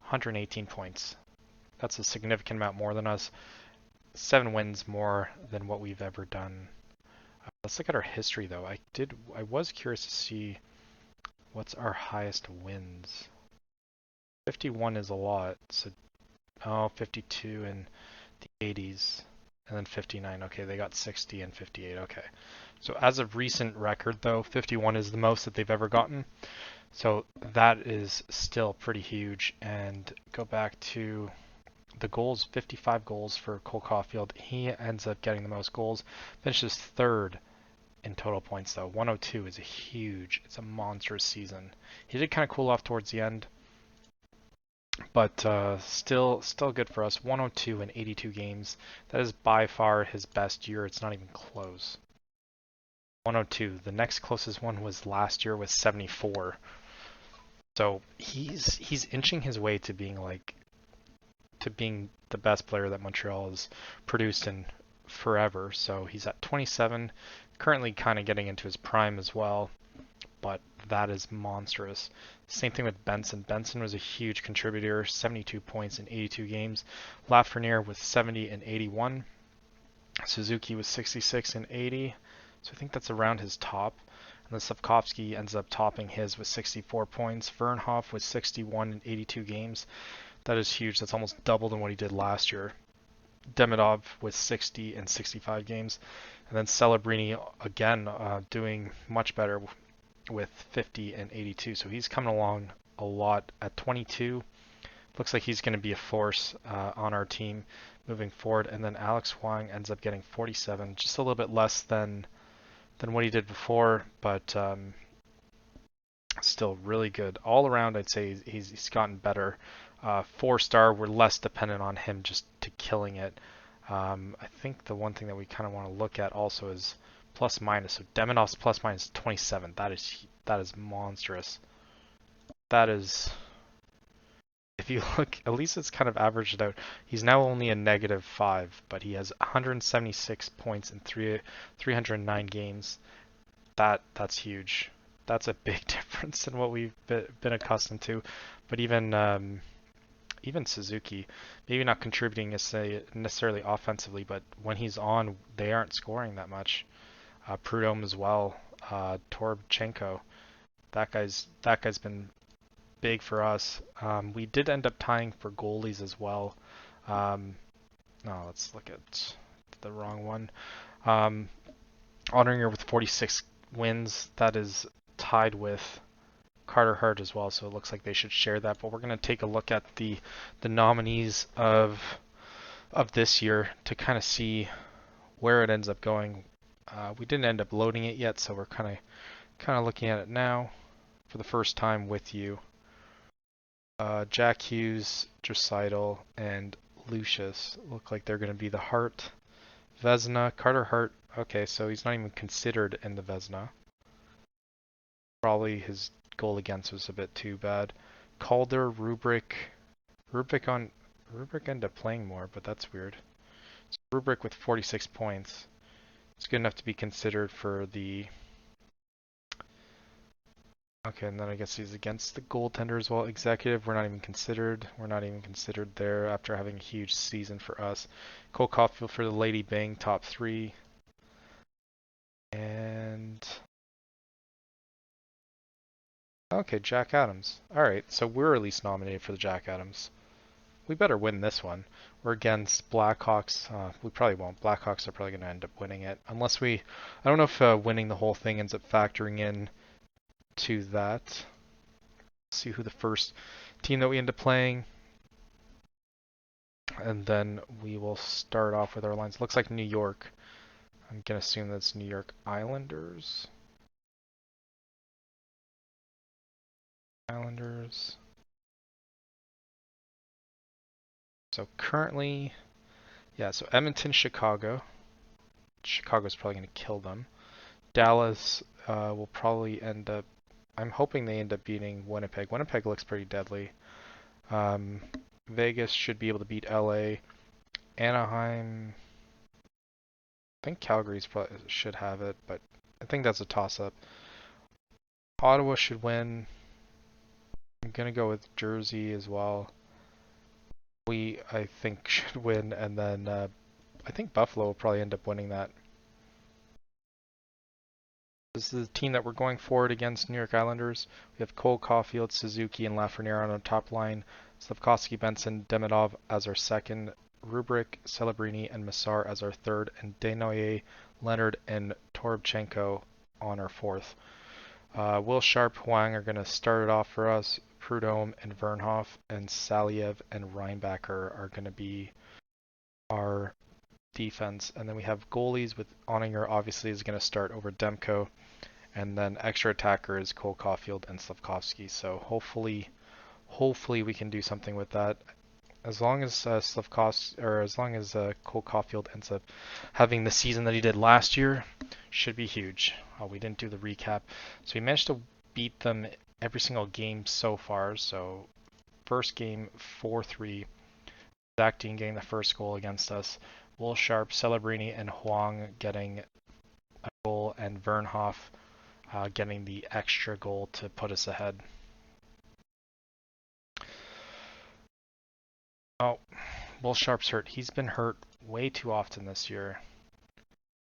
118 points. That's a significant amount more than us. 7 wins more than what we've ever done. Let's look at our history though. I was curious to see what's our highest wins. 51 is a lot. So 52 and the 80s, and then 59. Okay, they got 60 and 58. Okay. So as of recent record, though, 51 is the most that they've ever gotten. So that is still pretty huge. And go back to the goals, 55 goals for Cole Caulfield. He ends up getting the most goals. Finishes third in total points, though. 102 is it's a monstrous season. He did kind of cool off towards the end. But still good for us. 102 in 82 games. That is by far his best year. It's not even close. 102. The next closest one was last year with 74. So he's inching his way to being the best player that Montreal has produced in forever. So he's at 27, currently kind of getting into his prime as well. But that is monstrous. Same thing with Benson. Benson was a huge contributor, 72 points in 82 games. Lafreniere with 70 and 81. Suzuki was 66 and 80. So I think that's around his top. And then Slavkovsky ends up topping his with 64 points. Vernhoff with 61 in 82 games. That is huge. That's almost double than what he did last year. Demidov with 60 and 65 games. And then Celebrini again doing much better with 50 and 82. So he's coming along a lot at 22. Looks like he's going to be a force on our team moving forward. And then Alex Huang ends up getting 47, just a little bit less than what he did before, but still really good. All around, I'd say he's gotten better. 4-star, we're less dependent on him just to killing it. I think the one thing that we kind of want to look at also is plus minus. So Demonov's plus minus 27. That is monstrous. That is, if you look, at least it's kind of averaged out. He's now only a -5, but he has 176 points in 309 games. That's huge. That's a big difference in what we've been accustomed to. But even Suzuki, maybe not contributing necessarily offensively, but when he's on, they aren't scoring that much. Prudhomme as well, Torbchenko. That guy's been big for us. We did end up tying for goalies as well. No, let's look at the wrong one. Ottinger with 46 wins. That is tied with Carter Hart as well, so it looks like they should share that. But we're going to take a look at the nominees of this year to kind of see where it ends up going. We didn't end up loading it yet, so we're kind of looking at it now for the first time with you. Jack Hughes, Dreisaitl, and Lucius look like they're going to be the Hart. Vezina, Carter Hart. Okay, so he's not even considered in the Vezina. Probably his goal against was a bit too bad. Calder, Rubric. Rubric ended up playing more, but that's weird. So Rubric with 46 points. It's good enough to be considered for the... Okay, and then I guess he's against the goaltender as well. Executive, we're not even considered. We're not even considered there after having a huge season for us. Cole Caulfield for the Lady Bang, top 3. And... Okay, Jack Adams. Alright, so we're at least nominated for the Jack Adams. We better win this one. We're against Blackhawks. We probably won't. Blackhawks are probably going to end up winning it. Unless we... I don't know if winning the whole thing ends up factoring in to that. Let's see who the first team that we end up playing. And then we will start off with our lines. Looks like New York. I'm going to assume that's New York Islanders. So currently... Yeah, so Edmonton, Chicago. Chicago's probably going to kill them. Dallas will probably end up... I'm hoping they end up beating Winnipeg. Winnipeg looks pretty deadly. Vegas should be able to beat LA. Anaheim... I think Calgary's probably should have it, but I think that's a toss-up. Ottawa should win. I'm going to go with Jersey as well. I think, should win, and then I think Buffalo will probably end up winning that. This is the team that we're going forward against New York Islanders. We have Cole Caulfield, Suzuki, and Lafreniere on our top line. Slavkovsky, Benson, Demidov as our second. Rubric, Celebrini, and Massar as our third. And Desnoyers, Leonard, and Toropchenko on our fourth. Will Sharp, Huang are going to start it off for us. Prudhomme and Vernhoff and Saliev and Reinbacher are going to be our defense. And then we have goalies with Oninger obviously is going to start over Demko. And then extra attacker is Cole Caulfield and Slavkovsky. So hopefully we can do something with that. As long as Cole Caulfield ends up having the season that he did last year, should be huge. Oh, we didn't do the recap. So we managed to beat them every single game so far. So first game 4-3. Zach Dean getting the first goal against us. Will Sharp, Celebrini, and Huang getting a goal, and Vernhoff getting the extra goal to put us ahead. Oh, Will Sharp's hurt. He's been hurt way too often this year.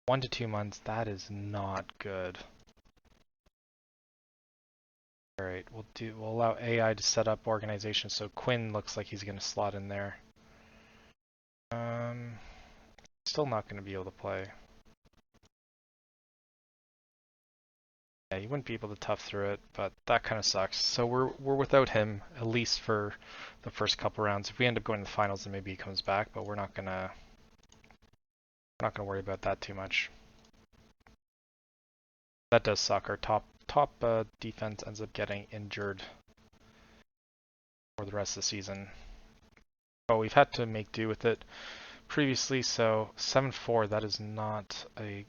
1 to 2 months, that is not good. Alright, we'll allow AI to set up organization, so Quinn looks like he's gonna slot in there. Still not gonna be able to play. Yeah, you wouldn't be able to tough through it, but that kind of sucks. So we're without him, at least for the first couple rounds. If we end up going to the finals, then maybe he comes back, but we're not gonna worry about that too much. That does suck. Our top defense ends up getting injured for the rest of the season. Oh, we've had to make do with it previously, so 7-4, that is not a...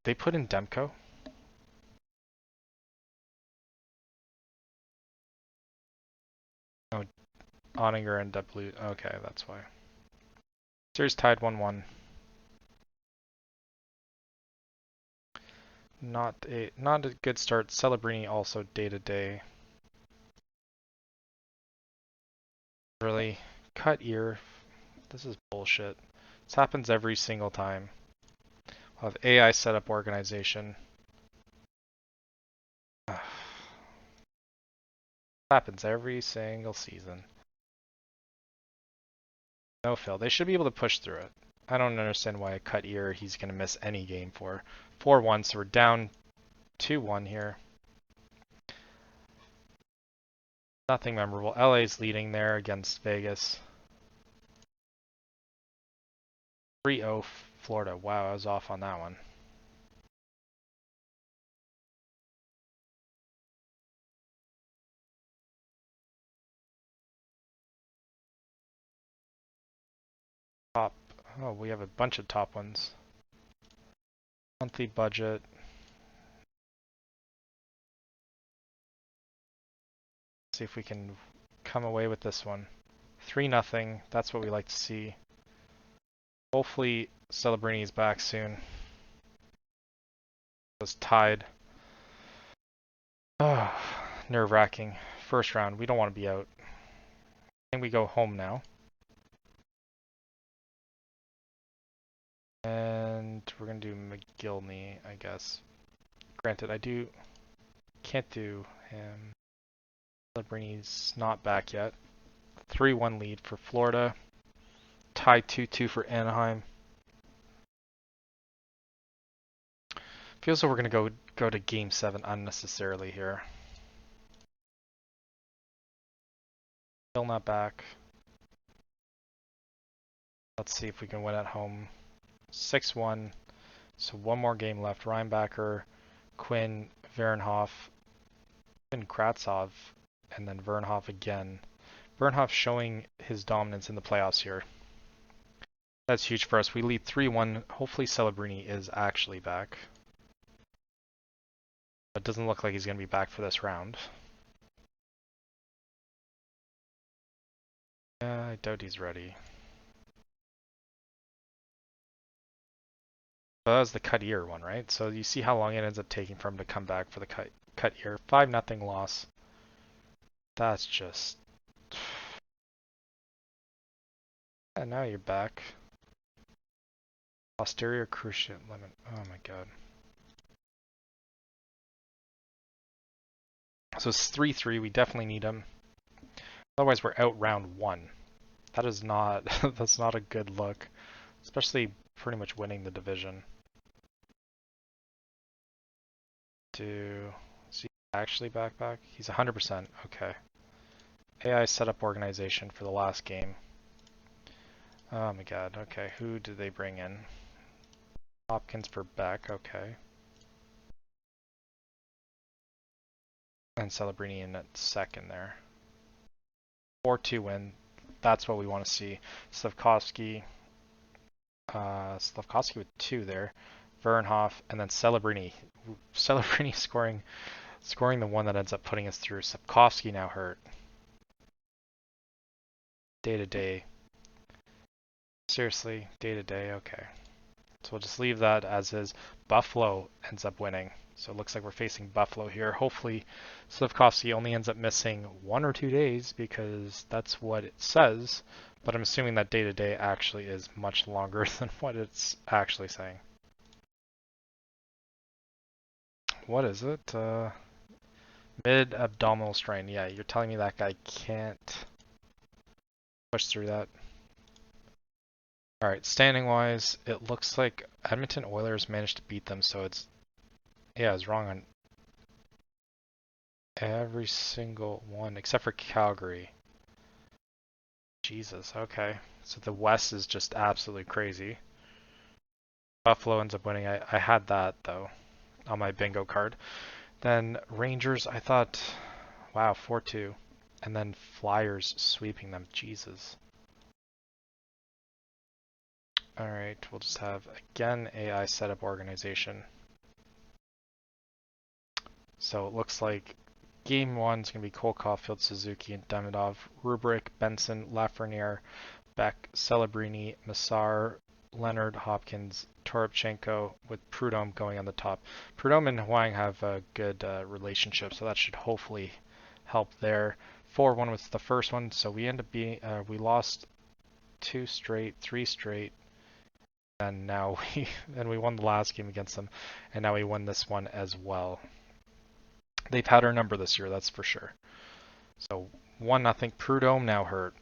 They put in Demko? Oh, Oninger and W. Okay, that's why. Series tied 1-1. Not a good start. Celebrini also day to day. Really? Cut ear. This is bullshit. This happens every single time. I'll have AI set up organization. Happens every single season. No fail. They should be able to push through it. I don't understand why a cut ear he's going to miss any game for. 4-1, so we're down 2-1 here. Nothing memorable. LA's leading there against Vegas. 3-0 Florida. Wow, I was off on that one. Oh, we have a bunch of top ones. Monthly budget. See if we can come away with this one. 3-0. That's what we like to see. Hopefully Celebrini is back soon. It was tied. Oh, nerve-wracking. First round. We don't want to be out. I think we go home now. And we're going to do McGillney, I guess. Granted, can't do him. Celebrini's not back yet. 3-1 lead for Florida. Tie 2-2 for Anaheim. Feels like we're gonna go to Game 7 unnecessarily here. Still not back. Let's see if we can win at home. 6-1. So one more game left. Reinbacher, Quinn, Verenhoff, and Kratzov, and then Verenhoff again. Verenhoff showing his dominance in the playoffs here. That's huge for us. We lead 3-1. Hopefully Celebrini is actually back. It doesn't look like he's going to be back for this round. Yeah, I doubt he's ready. But that was the cut ear one, right? So you see how long it ends up taking for him to come back for the cut ear. 5-0 loss. That's just... And now you're back. Posterior cruciate limit. Oh my god. So it's 3-3. We definitely need him. Otherwise we're out round 1. That is not that's not a good look. Especially pretty much winning the division. Is he actually back? He's 100%. Okay. AI setup organization for the last game. Oh my god. Okay, who did they bring in? Hopkins for Beck. Okay. And Celebrini in at second there. 4-2 win. That's what we want to see. Slavkovsky with 2 there. Verenhoff, and then Celebrini. Celebrini scoring the one that ends up putting us through. Slavkovsky now hurt. Day to day. Seriously, day to day. Okay. So we'll just leave that as is. Buffalo ends up winning. So it looks like we're facing Buffalo here. Hopefully Slavkovsky only ends up missing 1 or 2 days because that's what it says. But I'm assuming that day to day actually is much longer than what it's actually saying. What is it? Mid-abdominal strain. Yeah, you're telling me that guy can't push through that. Alright, standing-wise, it looks like Edmonton Oilers managed to beat them, so it's... Yeah, I was wrong on every single one, except for Calgary. Jesus, okay. So the West is just absolutely crazy. Buffalo ends up winning. I had that, though, on my bingo card. Then Rangers, I thought, wow, 4-2. And then Flyers sweeping them. Jesus. Alright, we'll just have, again, AI setup organization. So it looks like Game 1 is going to be Cole Caulfield, Suzuki, and Demidov. Rubric, Benson, Lafreniere, Beck, Celebrini, Massar, Leonard, Hopkins, Toropchenko, with Prudhomme going on the top. Prudhomme and Huang have a good relationship, so that should hopefully help there. 4-1 was the first one, so we end up being we lost 2 straight, 3 straight, and now we won the last game against them, and now we won this one as well. They've had our number this year, that's for sure. So 1-0. Prudhomme now hurt.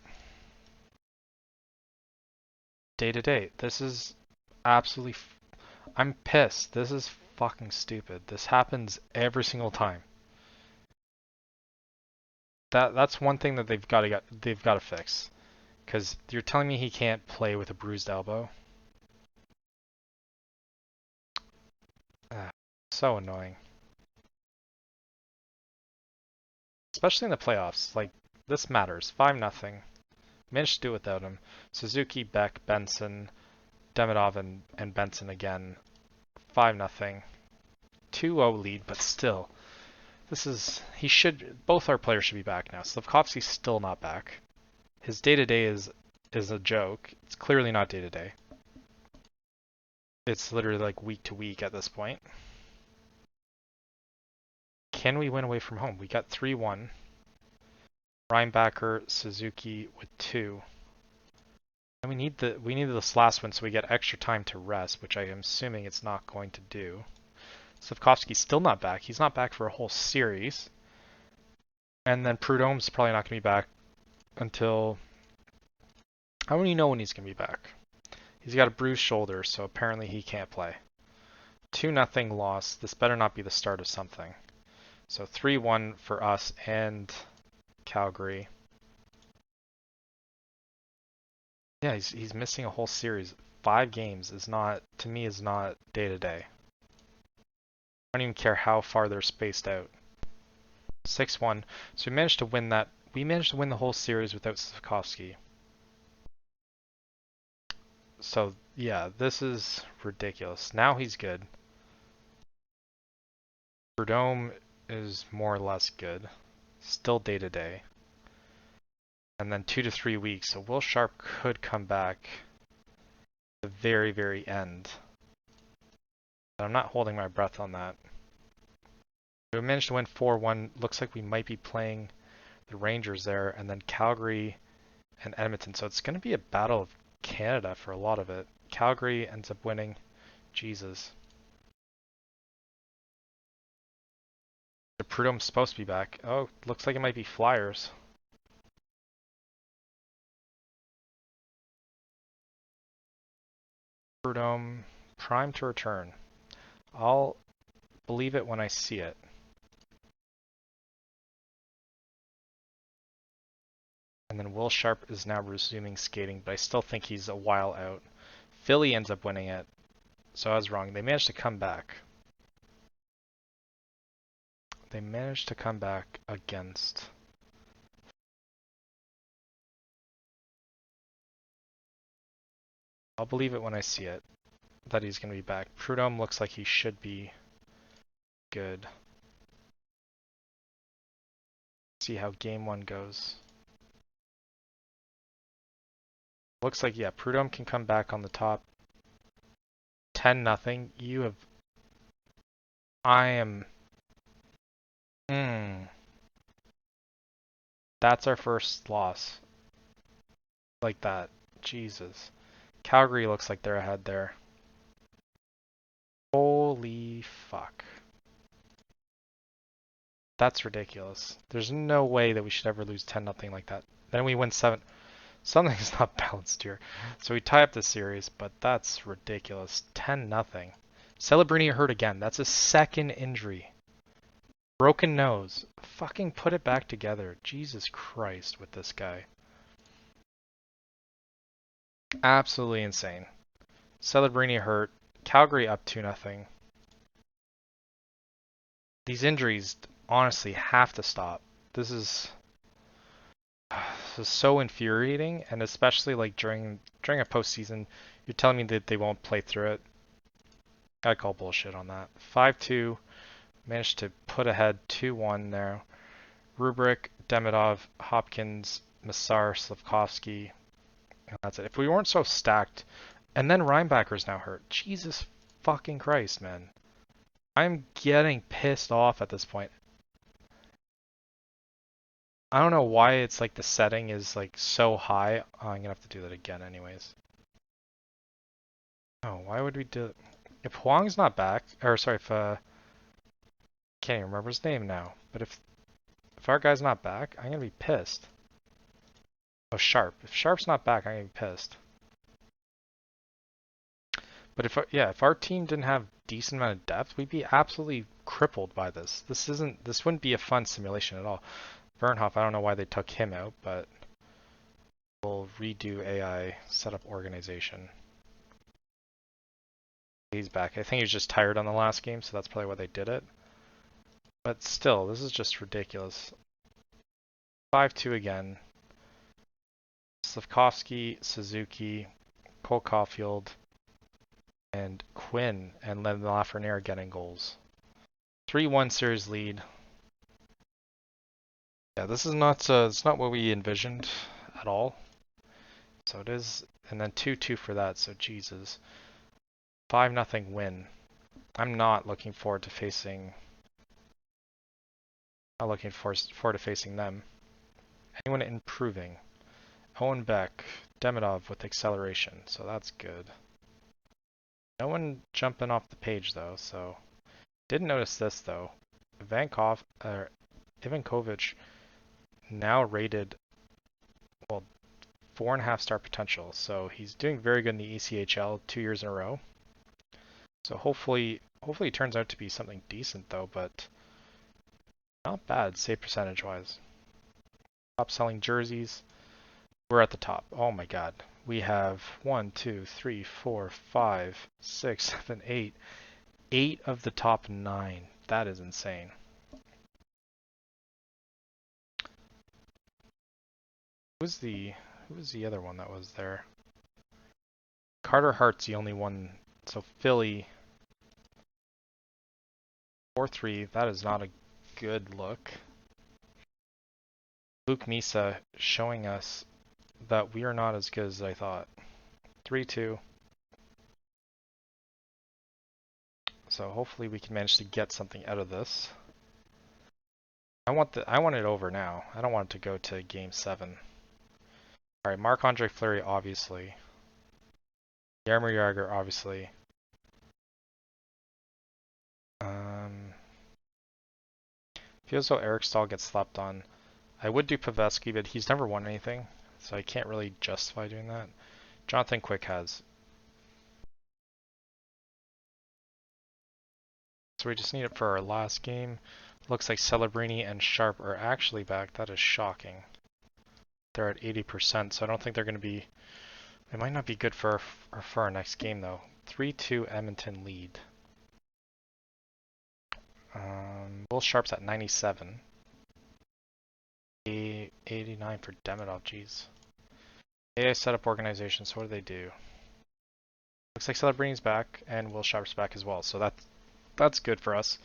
Day to day. This is absolutely... I'm pissed. This is fucking stupid. This happens every single time. That's one thing that they've got to fix. Because you're telling me he can't play with a bruised elbow? So annoying. Especially in the playoffs. Like, this matters. 5-0. Managed to do it without him. Suzuki, Beck, Benson, Demidov and Benson again. 5-0. 2-0 lead, but still. Both our players should be back now. Slavkovsky's still not back. His day-to-day is a joke. It's clearly not day-to-day. It's literally like week to week at this point. Can we win away from home? We got 3-1. Reinbacher, Suzuki with 2. And we need this last one so we get extra time to rest, which I am assuming it's not going to do. Slavkovsky's still not back. He's not back for a whole series. And then Prudhomme's probably not going to be back until... I don't even know when he's going to be back. He's got a bruised shoulder, so apparently he can't play. 2-0 loss. This better not be the start of something. So 3-1 for us and Calgary. Yeah, he's missing a whole series. 5 games is not, to me, is not day-to-day. I don't even care how far they're spaced out. 6-1. So we managed to win that. We managed to win the whole series without Slavkovsky. So, yeah, this is ridiculous. Now he's good. Prudhomme is more or less good. Still day-to-day. And then 2 to 3 weeks. So Will Sharp could come back at the very, very end. But I'm not holding my breath on that. We managed to win 4-1. Looks like we might be playing the Rangers there, and then Calgary and Edmonton. So it's going to be a battle of Canada for a lot of it. Calgary ends up winning. Jesus. The Prudhomme's supposed to be back. Oh, looks like it might be Flyers. Prudhomme, prime to return. I'll believe it when I see it. And then Will Sharp is now resuming skating, but I still think he's a while out. Philly ends up winning it. So I was wrong. They managed to come back. They managed to come back against... I'll believe it when I see it, that he's going to be back. Prudhomme looks like he should be good. See how game 1 goes. Looks like, yeah, Prudhomme can come back on the top. 10-0. You have... I am... That's our first loss. Like that. Jesus. Calgary looks like they're ahead there. Holy fuck. That's ridiculous. There's no way that we should ever lose 10-0 like that. Then we win 7... Something's not balanced here. So we tie up the series, but that's ridiculous. 10-0. Celebrini hurt again. That's a second injury. Broken nose. Fucking put it back together. Jesus Christ with this guy. Absolutely insane. Celebrini hurt. Calgary up 2-0. These injuries honestly have to stop. This is so infuriating, and especially like during a postseason, you're telling me that they won't play through it. I call bullshit on that. 5-2, managed to put ahead 2-1 there. Rubric, Demidov, Hopkins, Massar, Slavkovsky, and that's it. If we weren't so stacked, and then Reinbacher's now hurt. Jesus fucking Christ, man. I'm getting pissed off at this point. I don't know why it's like the setting is like so high. Oh, I'm gonna have to do that again anyways. Oh, why would we do it? If Huang's not back, or sorry, if can't even remember his name now. But if our guy's not back, I'm gonna be pissed. Oh, Sharp. If Sharp's not back, I'm gonna be pissed. But if our team didn't have decent amount of depth, we'd be absolutely crippled by this. This wouldn't be a fun simulation at all. Vernhoff, I don't know why they took him out, but we'll redo AI setup organization. He's back. I think he was just tired on the last game, so that's probably why they did it. But still, this is just ridiculous. 5-2 again. Slavkovsky, Suzuki, Cole Caulfield, and Quinn and Lafreniere getting goals. 3-1 series lead. Yeah, this is not it's not what we envisioned at all. So it is, and then 2-2 for that. So Jesus, 5-0 win. I'm not looking forward to facing. Not looking forward to facing them. Anyone improving? Owen Beck, Demidov with acceleration, so that's good. No one jumping off the page though, so didn't notice this though. Ivankovic now rated, well, 4.5 star potential, so he's doing very good in the ECHL 2 years in a row. So hopefully it turns out to be something decent though, but not bad save percentage wise. Top selling jerseys, we're at the top. Oh my god. We have 1, 2, 3, 4, 5, 6, 7, 8. 8 of the top 9. That is insane. Who was the other one that was there? Carter Hart's the only one. So Philly 4-3. That is not a good look. Luke Misa showing us that we are not as good as I thought. 3-2. So hopefully we can manage to get something out of this. I want it over now. I don't want it to go to game 7. Alright, Marc-Andre Fleury obviously. Jaromir Jagr obviously. Feels though Eric Stahl gets slapped on. I would do Pavelski, but he's never won anything, so I can't really justify doing that. Jonathan Quick has. So we just need it for our last game. Looks like Celebrini and Sharp are actually back. That is shocking. They're at 80%, so I don't think they're going to be... They might not be good for our next game, though. 3-2 Edmonton lead. Will Sharp's at 97. 89 for Demidov, jeez. AI setup organization, so what do they do? Looks like Celebrini's back, and Will Sharp's back as well, so that's good for us.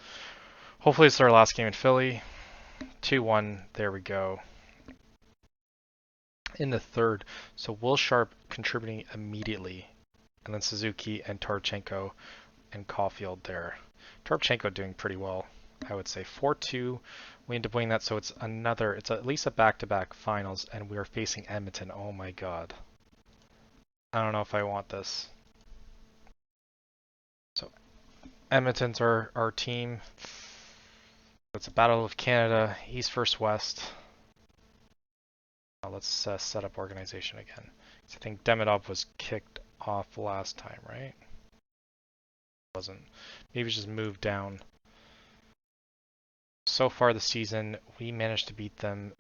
Hopefully it's our last game in Philly. 2-1, there we go. In the third, so Will Sharp contributing immediately, and then Suzuki and Torchenko and Caulfield there. Torchenko doing pretty well, I would say. 4-2, we end up winning that, so it's at least a back-to-back finals, and we are facing Edmonton. Oh my god. I don't know if I want this. So Edmonton's our team. It's a battle of Canada, East versus West. Now let's set up organization again. I think Demidov was kicked off last time, right? Wasn't. Maybe just moved down. So far this season, we managed to beat them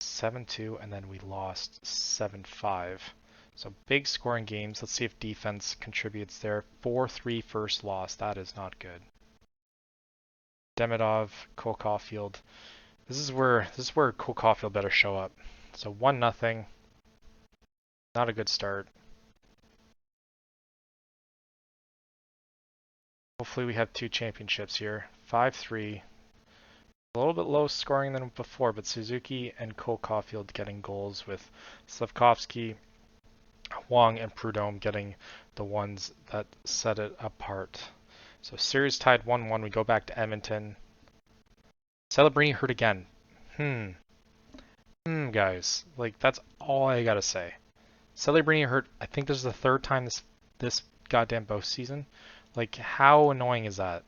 7-2, and then we lost 7-5. So big scoring games. Let's see if defense contributes there. 4-3 first loss. That is not good. Demidov, Cole Caulfield. This is where Cole Caulfield better show up. So 1-0. Not a good start. Hopefully we have 2 championships here. 5-3. A little bit low scoring than before, but Suzuki and Cole Caulfield getting goals, with Slavkovsky, Wong, and Prudhomme getting the ones that set it apart. So series tied 1-1. We go back to Edmonton. Celebrini hurt again. Guys, like, that's all I gotta say. Celebrini hurt. I think this is the 3rd time this goddamn both season. Like, how annoying is that?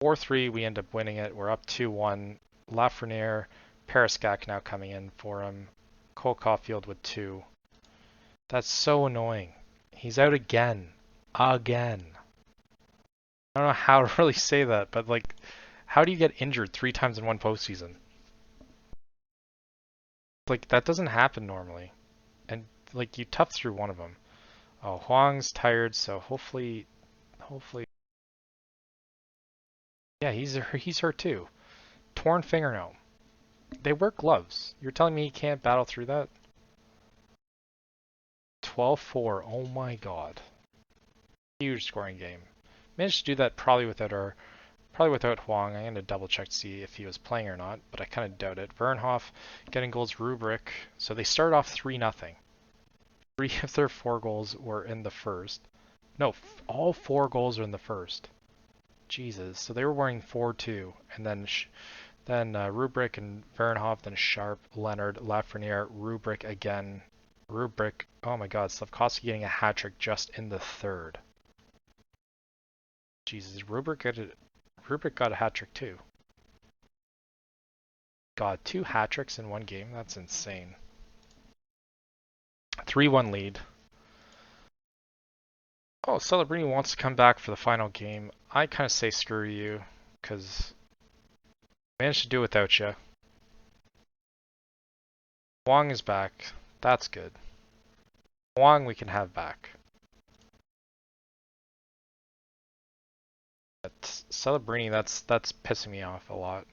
4-3, we end up winning it. We're up 2-1. Lafreniere, Periskak now coming in for him. Cole Caulfield with 2. That's so annoying. He's out again. Again. I don't know how to really say that, but like, how do you get injured 3 times in one postseason? Like, that doesn't happen normally. And like, you tough through one of them. Oh, Huang's tired, so hopefully. Yeah, he's hurt too. Torn fingernail. They wear gloves. You're telling me he can't battle through that? 12-4. Oh my god. Huge scoring game. Managed to do that probably without Huang. I'm going to double check to see if he was playing or not, but I kind of doubt it. Vernhoff getting goals, Rubrick. So they start off 3-0. 3 of their 4 goals were in the first. No, all 4 goals are in the first. Jesus. So they were wearing 4-2. And then Rubrick and Vernhoff, then Sharp, Leonard, Lafreniere, Rubrick again. Rubrick, oh my god, Slavkovsky getting a hat trick just in the third. Jesus, Rubrick got a hat trick too. God, 2 hat tricks in one game? That's insane. 3-1 lead. Oh, Celebrini wants to come back for the final game. I kind of say screw you, because I managed to do without you. Wong is back. That's good. Wong we can have back. But Celebrini, that's pissing me off a lot.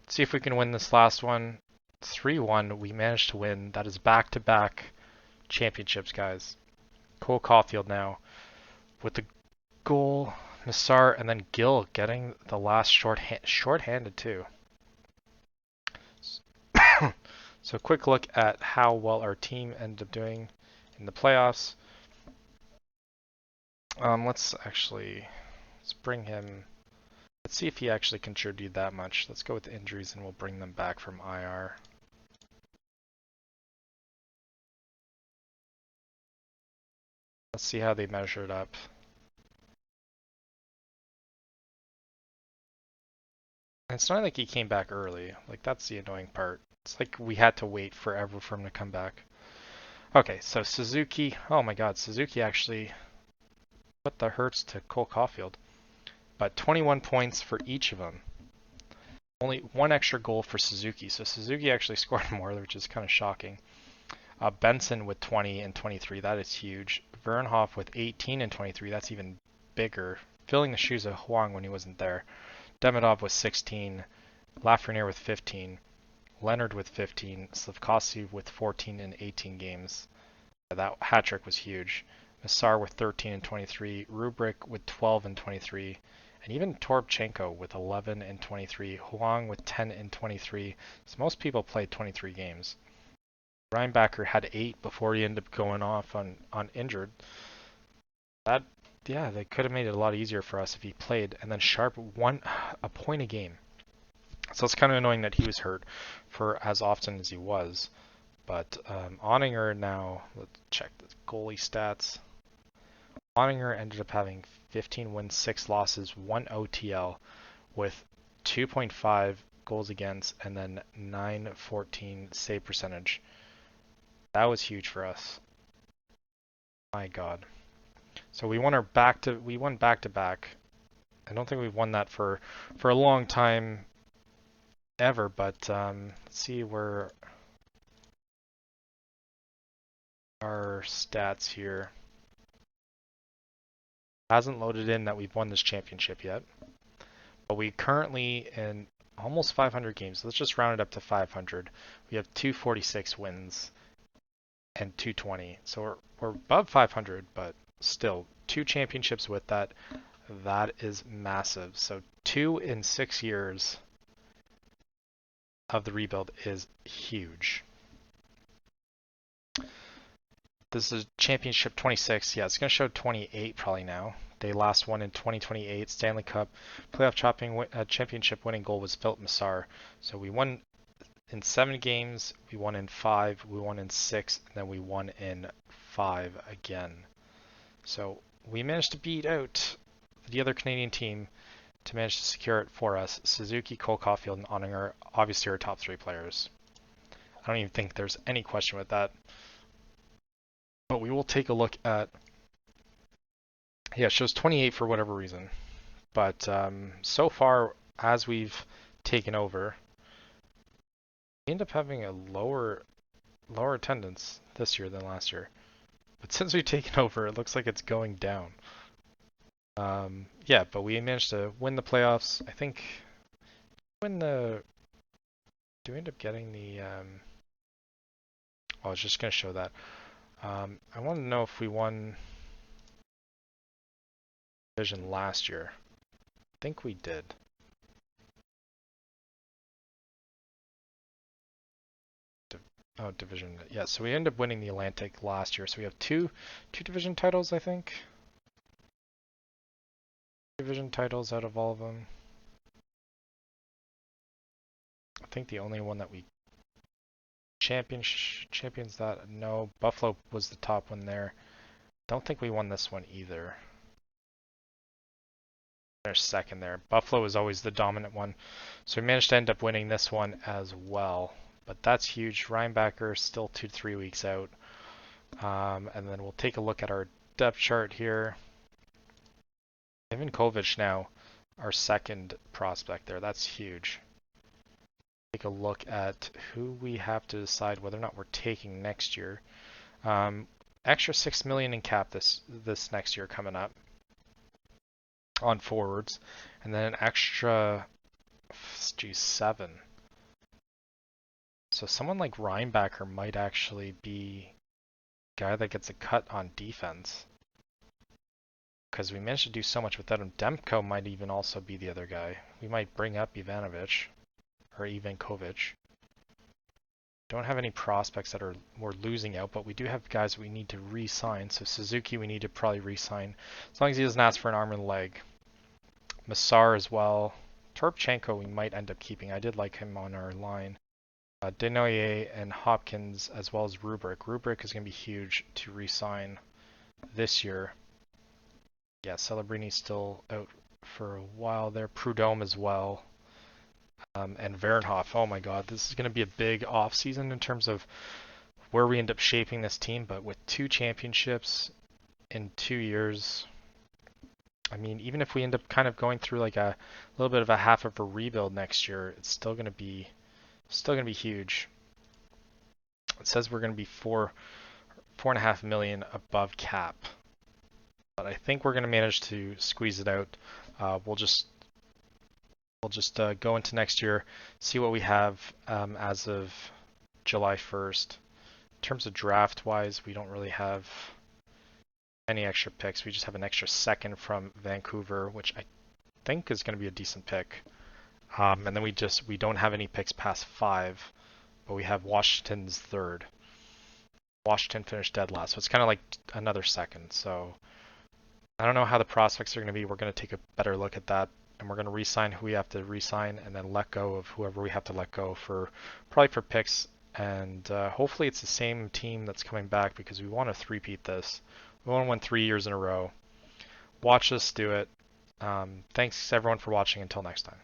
Let's see if we can win this last one. 3-1, we managed to win. That is back-to-back championships, guys. Cole Caulfield now with the goal, Nassar, and then Gill getting the last short-handed too. So quick look at how well our team ended up doing in the playoffs. Let's bring him. Let's see if he actually contributed that much. Let's go with injuries and we'll bring them back from IR. Let's see how they measured up. And it's not like he came back early. Like, that's the annoying part. It's like we had to wait forever for him to come back. Okay, so Suzuki. Oh my god, Suzuki actually put the hurts to Cole Caulfield. But 21 points for each of them. Only 1 extra goal for Suzuki. So Suzuki actually scored more, which is kind of shocking. Benson with 20 and 23. That is huge. Vernhoff with 18 and 23. That's even bigger. Filling the shoes of Huang when he wasn't there. Demidov with 16. Lafreniere with 15. Leonard with 15. Slavkovsky with 14 and 18 games. That hat trick was huge. Nassar with 13 and 23. Rubrick with 12 and 23. And even Torbchenko with 11 and 23. Huang with 10 and 23. So most people played 23 games. Reinbacher had 8 before he ended up going off on injured. Yeah, they could have made it a lot easier for us if he played. And then Sharp won a point a game. So it's kind of annoying that he was hurt for as often as he was. But Oninger now, let's check the goalie stats. Oninger ended up having 15 wins, 6 losses, 1 OTL with 2.5 goals against and then 914 save percentage. That was huge for us. My god. So we won back to back. I don't think we've won that for a long time ever, but let's see where our stats here. Hasn't loaded in that we've won this championship yet. But we currently in almost 500 games. Let's just round it up to 500. We have 246 wins and 220. So we're above 500, but still 2 championships with that. That is massive. So 2 in 6 years of the rebuild is huge. This is championship 26. Yeah, it's going to show 28 probably now. They last won in 2028 Stanley Cup playoff championship winning goal was Philip Massar. So we won in 7 games, we won in 5, we won in 6, and then we won in 5 again. So we managed to beat out the other Canadian team to manage to secure it for us. Suzuki, Cole Caulfield, and Oninger, obviously our top 3 players. I don't even think there's any question with that. But we will take a look at, yeah, it shows 28 for whatever reason. But so far, as we've taken over, we end up having a lower attendance this year than last year. But since we've taken over, it looks like it's going down. Yeah, but we managed to win the playoffs. I think do we end up getting the I was just going to show that. I want to know if we won division last year. I think we did. Oh, division. Yeah, so we ended up winning the Atlantic last year. So we have two division titles, I think. Division titles out of all of them. I think the only one that we champions that, no, Buffalo was the top one there. Don't think we won this one either. They're second there. Buffalo is always the dominant one. So we managed to end up winning this one as well. But that's huge. Reinbacher still 2 to 3 weeks out. And then we'll take a look at our depth chart here. Ivankovic now, our second prospect there. That's huge. Take a look at who we have to decide whether or not we're taking next year. Extra $6 million in cap this next year coming up on forwards, and then an extra, geez, 7. So someone like Reinbacher might actually be a guy that gets a cut on defense, because we managed to do so much without him. Demko might even also be the other guy. We might bring up Ivanovic or Ivankovic. Don't have any prospects that we're losing out, but we do have guys we need to re-sign. So Suzuki we need to probably re-sign, as long as he doesn't ask for an arm and leg. Massar as well. Torpchenko we might end up keeping. I did like him on our line. Denoyer and Hopkins as well as Rubrick. Rubrick is going to be huge to re-sign this year. Yeah, Celebrini's still out for a while there. Prudhomme as well. And Verenhoff. Oh my god, this is going to be a big off season in terms of where we end up shaping this team, but with 2 championships in 2 years, I mean, even if we end up kind of going through like a little bit of a half of a rebuild next year, it's still going to be huge. It says we're going to be 4.5 million above cap, but I think we're going to manage to squeeze it out. We'll just go into next year, see what we have as of July 1st. In terms of draft wise, we don't really have any extra picks. We just have an extra second from Vancouver, which I think is going to be a decent pick. And then we don't have any picks past 5, but we have Washington's 3rd. Washington finished dead last, so it's kind of like another second. So I don't know how the prospects are going to be. We're going to take a better look at that, and we're going to re-sign who we have to re-sign, and then let go of whoever we have to let go for, probably for picks. And hopefully it's the same team that's coming back, because we want to three-peat this. We want to win 3 years in a row. Watch us do it. Thanks everyone for watching. Until next time.